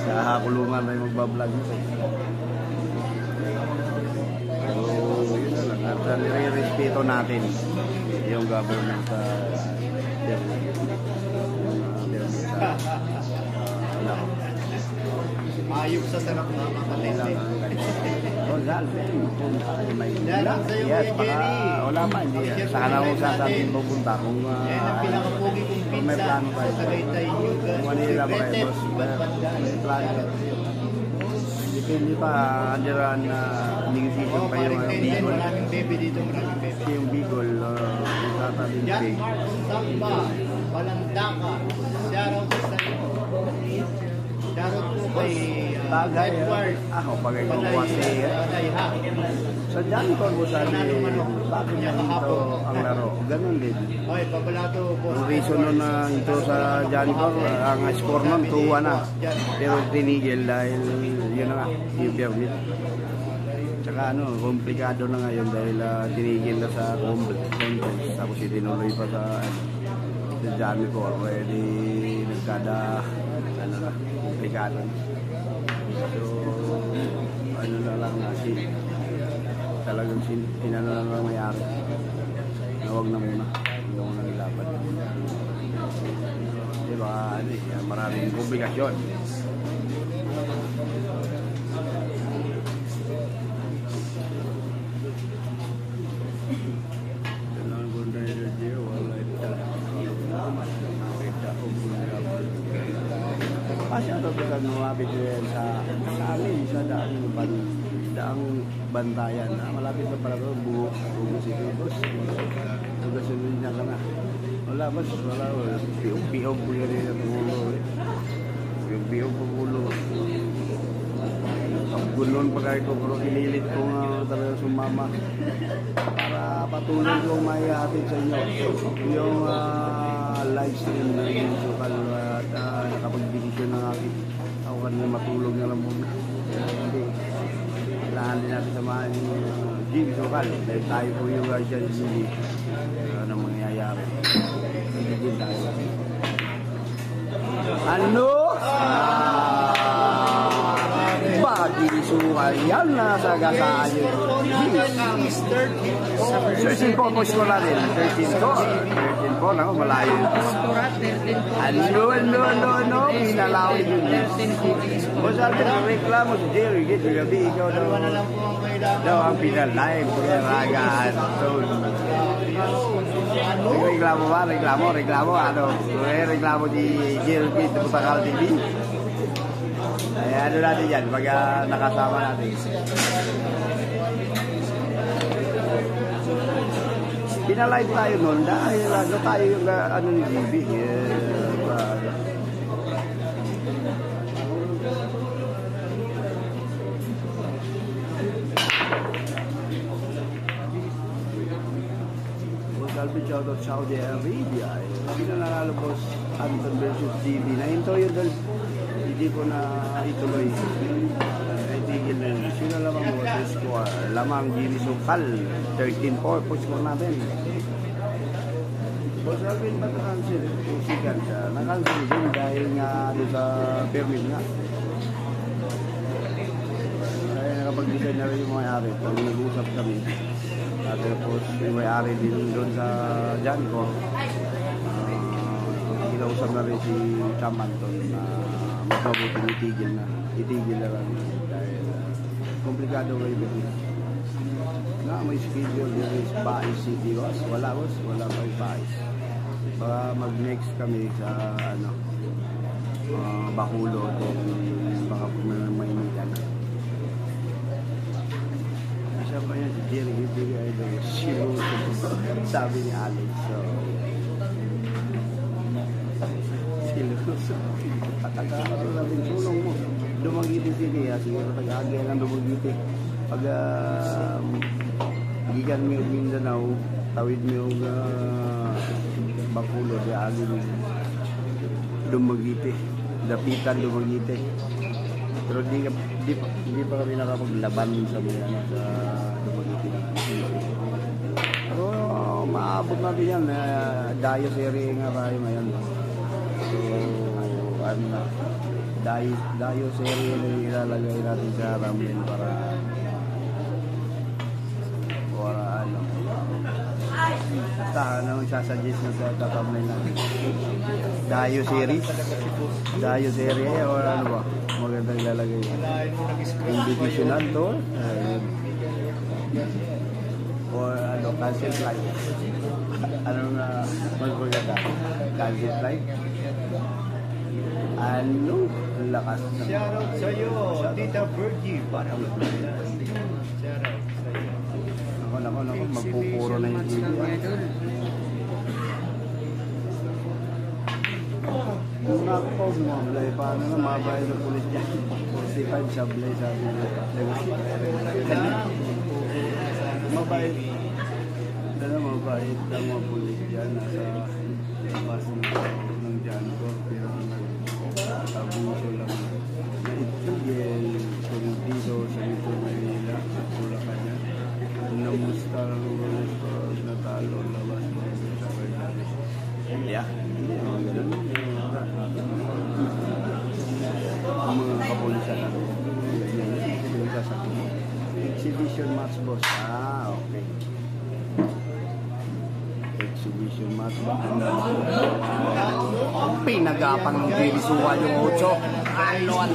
Speaker 1: Sa kulungan na yung magbablog nito. At nire-respeto natin yung government sa
Speaker 2: ayok sa sarap na makatente.
Speaker 1: Yes, baka wala pa, hindi. Saka na kung sasabihin pupunta kung
Speaker 2: Yan ang pinakapogi kong
Speaker 1: may
Speaker 2: pinsa
Speaker 1: plano
Speaker 2: sa
Speaker 1: kayo.
Speaker 2: Tagaytay Yuga.
Speaker 1: Kung Manila ba kayo, boss? May plano kayo. Depende pa, andiyan na negosisyon pa yung Bicol.
Speaker 2: Maraming baby dito, maraming baby.
Speaker 1: Kasi yung Bicol, sasabihin
Speaker 2: Jan
Speaker 1: big.
Speaker 2: Mark Samba, Balandaka, shoutout sa iyo. Shoutout po kay
Speaker 1: Tagay,
Speaker 2: Edward.
Speaker 1: ako pagay ko kasi.
Speaker 2: Panay ha.
Speaker 1: Sa Jan Cor mo sabi, bakit niya dito ang laro? Ganun din.
Speaker 2: Oy, papalato po.
Speaker 1: Ang reason nun na ito sa Jan Cor, ang score nun, 2-1 na. Pero tinigil dahil yun na nga, yung permit. Tsaka ano, komplikado na ngayon dahil tinigil na sa contest. Tapos itinuloy pa sa Jan Cor. Pwede nagkada, ano na, komplikado. So, ano na lang na talagang sinano na lang mayari. Na huwag na muna. Huwag na muna nilaban. Diba, ano eh, maraming komplikasyon. Kasi ito talagang lumapit din sa amin, sa daang bantayan. Malapit na pala ito, buo si Bus. Tugasunod niya ka na. Wala, Bus, wala. Piyog-piyog po yun yung ulo. Piyog-piyog po ulo. Ang gulon pa kahit ko, pero kinilit ko nga talaga sumama. Para patuloy kong may hatid sa inyo. Yung live stream na yung sukal at nakapag-desisyon na akin. Ako kanina matulog na lang muna. Hindi. Kailangan din natin samahan yung Jimmy Sukal. Dahil tayo po yung dyan hindi anong mangyayari. Hindi din tayo. Ano? Bagi Sukal yan na sa gasaan yun.
Speaker 2: Is 13.
Speaker 1: 13 po po score natin. 13 po. 13 po. Naku, malayo yun. Ano? Pinalawin yun. O sabi na reklamo si Jerry. Gito gabi. Ikaw daw.
Speaker 2: Dalawa na lang po ang kailangan.
Speaker 1: Daw ang pinalay. Pagkaragaan. Reklamo ba? Reklamo. Ano? Reklamo si Jerry. Gito po takal TV. Ay, ano natin yan? Pag nakasama natin. Pinalive tayo noon dahil ano tayo yung ano ni GB. Salve shoutout Saudi Arabia. Pinanalo boss Anton versus GB. Nahinto yun dahil hindi ko na ituloy. Tigil na yun. Sino lamang mo sa score? Lamang Jimmy Sukal. 13-4 po score natin. Boss Alvin ba na-cancel? Usikan siya. Na-cancel din dahil nga doon sa permit nga. Kaya nakapag-design na rin yung may-ari. Pag nag-usap kami. At tapos yung may-ari din doon sa Janco. Kinausap na rin si Chamanton na magpabuting itigil na lang dahil komplikado kayo. na may schedule there is Baez City boss. Wala boss, wala pa yung Baez. Baka mag-next kami sa ano Bacolod, baka may meeting. Isa pa yan si Jerry ibigay ay sabi ni Alex. So Taga-ano natin sulong mo. Dumagiti City, siguro taga-agay lang Dumagiti. Pag gigan mo yung Mindanao, tawid mo yung Bacolod, agi mo Dumagiti. Dapitan Dumagiti. Pero di pa kami nakapaglaban sa mga sa Dumagiti. Pero maabot natin yan. Dayo area nga tayo ngayon. So, ano na, dayo area na ilalagay natin sa Ramlin para ano, basta ano sasuggest na sa tatamlin natin. Dayo series, dayo area o ano ba, magandang ilalagay. Invitational to, or ano, cancel flight. Anong magpaganda? Cancel flight? Ano? Ang lakas na.
Speaker 2: Shoutout sa'yo, Tita Virgie. Parang shoutout sa'yo.
Speaker 1: Nako, magpupuro na yung TV. Nako, mablay. Paano na mabayad ng pulis dyan? 45 sablay sabi nila. Mabayad. Mabayad ang mga pulis dyan. Nasa labas ng Janko. Pero nag-abuso lang. Naitigil kung dito sa Mito Manila. Pula ka dyan. Namusta lang natalo labas mo sa Bernal. Yeah. Ang mga kapulisan na exhibition match boss. Okay. Exhibition match ba? Ang pinagapang ng Dirisuan yung 8. Ano.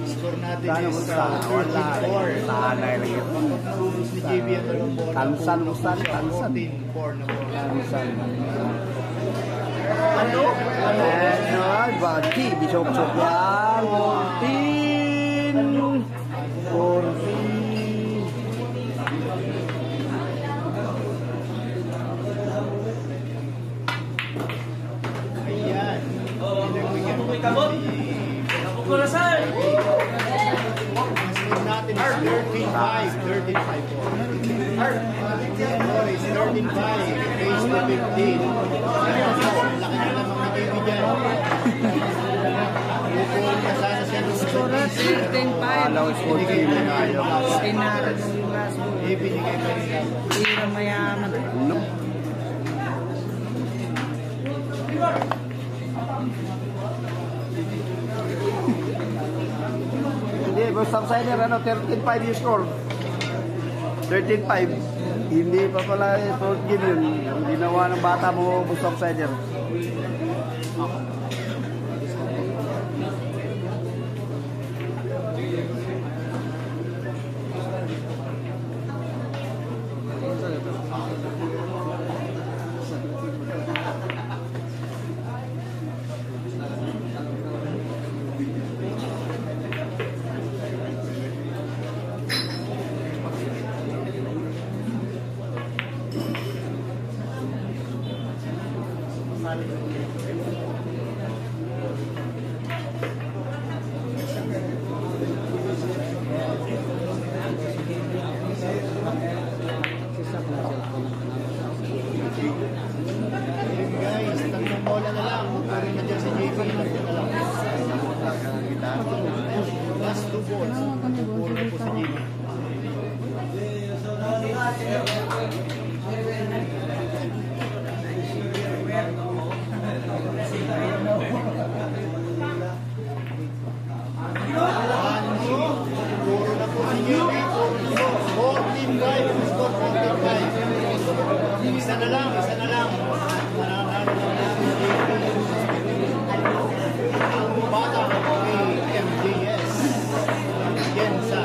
Speaker 2: Score natin
Speaker 1: Sana
Speaker 2: is
Speaker 1: mo sa
Speaker 2: 13-4.
Speaker 1: Sana rin.
Speaker 2: Ni JB at
Speaker 1: Tansan.
Speaker 2: 14-4 na po.
Speaker 1: Tansan. Ano? Bagi, bisok-sok yan. 14.
Speaker 2: Ayan. Pinagbigyan ko Score natin is 13-5. 13-5 is 13-5. Race to 15. Laki na naman ni JB dyan. Bukol na sana siya ng
Speaker 4: Score 13-5.
Speaker 1: Alaw is 14 na ayaw.
Speaker 4: Sinara ng last goal.
Speaker 2: ibinigay pa nila.
Speaker 4: Tira mayaman.
Speaker 1: No. Hindi, basta subsider, 13-5 yung score. 13-5. Hindi pa pala fourth game yun. Ang ginawa ng bata mo, basta subsider.
Speaker 2: Guys, tatlong bola na lang. Puro na dyan si JB. Last 2 balls. Puro na po si JB. Puro na po si JB. 14-5. Score 14-5. Isa na lang. Ang bata kay MJS. Jensa.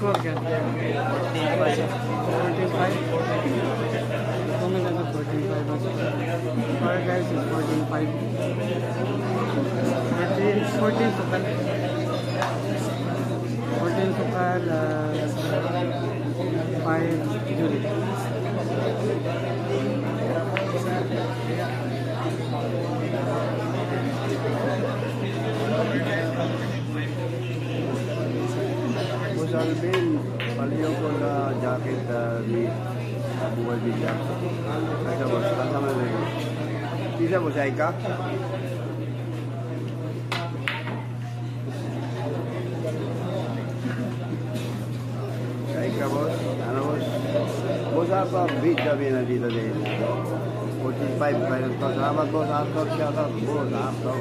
Speaker 3: score ka? 14-5. Ito may nasa 14-5 ang score. Para guys is 14-5. 14 sukal. 14 sukal. 5 Julie.
Speaker 1: Boss Alvin, paliyo ko na jacket ni Buhay Bidya. Kaya boss, kasama na yun. Isa boss, ay ka? Ay ka boss? Ano boss? Boss Arthur, Bidya nandito din. 45 kayo to. Salamat boss Arthur, shoutout. Boss Arthur,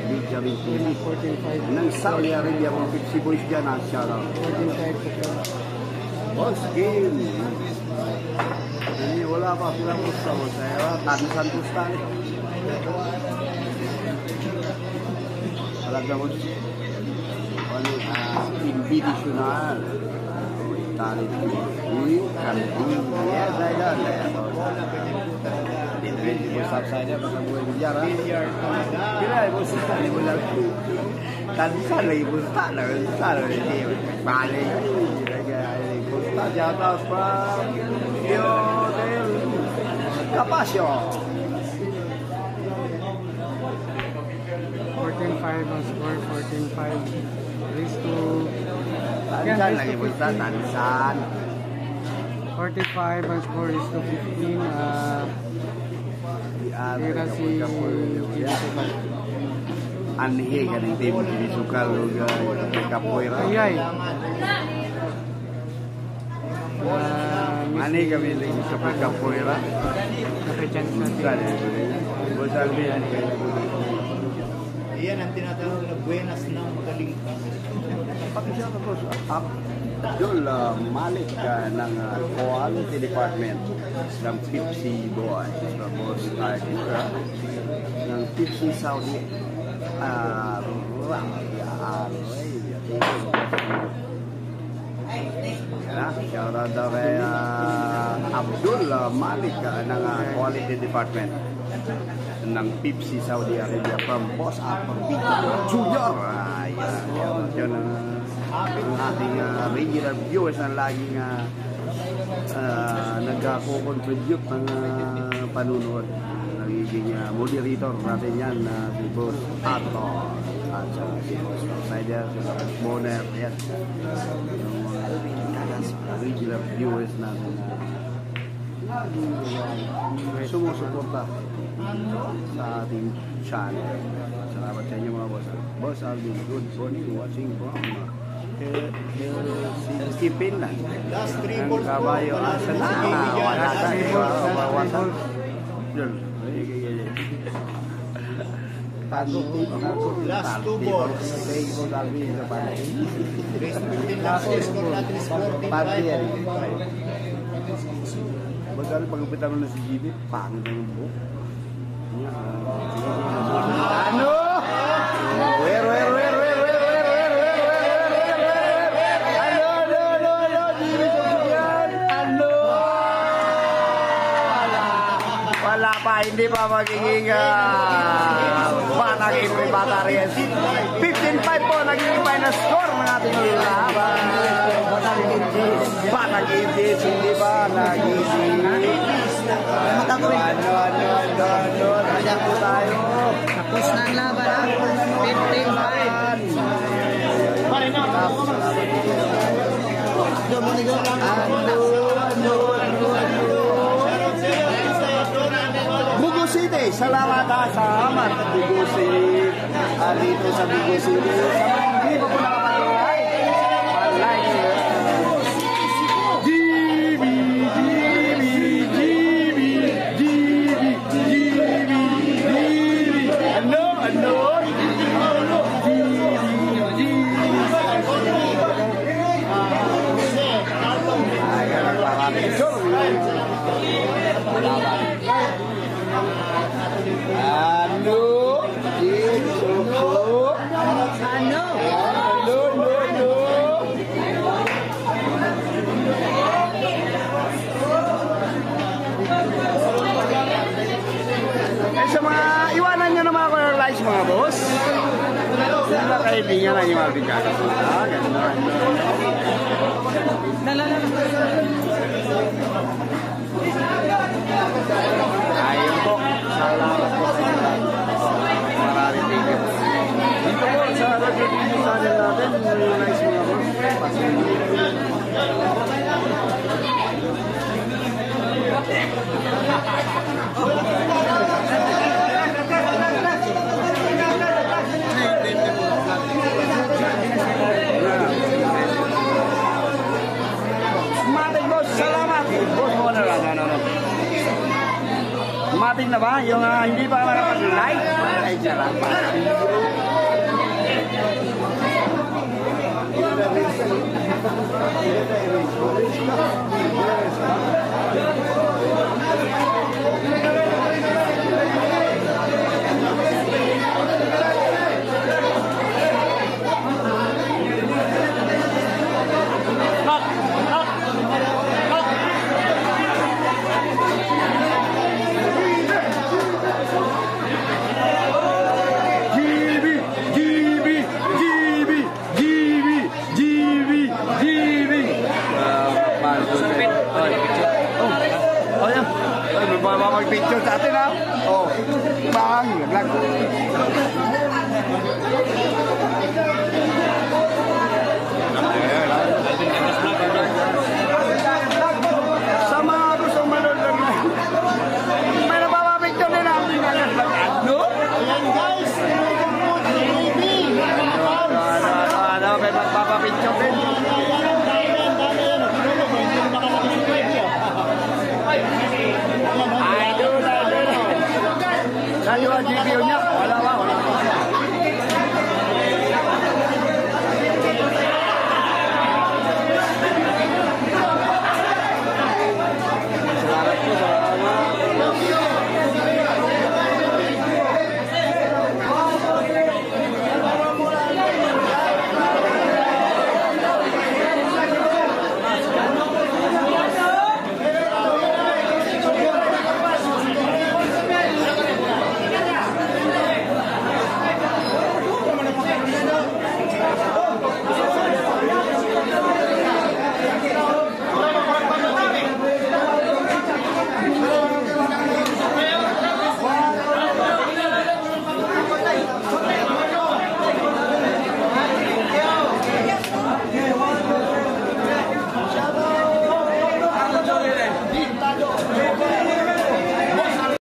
Speaker 1: Bidya TV.
Speaker 3: 14-5.
Speaker 1: Nang Saudi Arabia, mga 50 boys dyan, shoutout.
Speaker 3: 14-5 sukal.
Speaker 1: Boss, game. Hindi, wala pa silang gusto mo sa'yo. Tansan tustan. Alam na mo, ano, invitational. Talent TV, kanting. Yes, I got that. Dito mo sa saya, baka buhay bilyar, ha? Kaya, boss, hindi mo lang. Tansan lagi pusta na. Hindi, balik. Pusta, shout out from Dio del Capasio.
Speaker 3: 14-5 ang score. 14-5. Race to...
Speaker 1: Tansan lagi pusta, tansan.
Speaker 3: 45 ang score is to 15. Tira si Jimmy Sukal.
Speaker 1: Anhe ka ng team Jimmy Sukal Capoeira.
Speaker 3: Ayay.
Speaker 1: Anhe kami lagi sa Capoeira.
Speaker 3: Nakachance na
Speaker 1: Sana Boss Alvin.
Speaker 2: Iyan ang tinatawag na buenas na magaling ka.
Speaker 1: Pakisya ka boss. Abdul Malik ng Quality Department ng Pepsi Boy. Tapos Arthur ng Pepsi Saudi Arabia. Shoutout daw kay Abdul Malik ng Quality Department ng Pepsi Saudi Arabia from Boss Upper Junior. Yan ang ating regular viewers na laging nagko-contribute ng panunood. Nagiging moderator natin yan, si Boss Ato at si Boss Outsider, si Boss Boner, yan. Yung regular viewers natin sumusuporta sa ating channel. Salamat sa inyo mga boss. Boss Alvin, good morning, watching from Helsinki, Finland.
Speaker 2: Last 3
Speaker 1: Ang
Speaker 2: balls po.
Speaker 1: kabayo, asa na? Wala tayo. Yun.
Speaker 2: Last 2 balls.
Speaker 1: Thank you, Alvin, sa panay.
Speaker 2: Race 15 last score natin is 45.
Speaker 1: Boss Alvin, pag-upitan mo na si GB, pangit ang buhok. Ano? Where? Wala pa, hindi pa magiging batang April Bata Reyes. 15-5 po, nagiging final score ng ating laban. Batang April, hindi ba nagiging ano, nandiyan po tayo.
Speaker 4: Tapos na ang laban, ha? 15-5.
Speaker 1: Bugo City, salamat sa amat. Bugo City, dito sa Bugo City. Sa mga hindi pa po nakapatuloy, like, kaibigan lang yung Alvin Castro. Ah, ganda. Ayun po. Salamat po sa inyo. Maraming thank you. Dito po sa nag-review channel natin, yung nice mga boss. Pasok. Mating boss, salamat. Boss mo na lang, ano. Mating na ba? Yung hindi pa nakapag-like? Ay, dyan lang. Mag-picture sa atin ha? Oh, bang, vlog.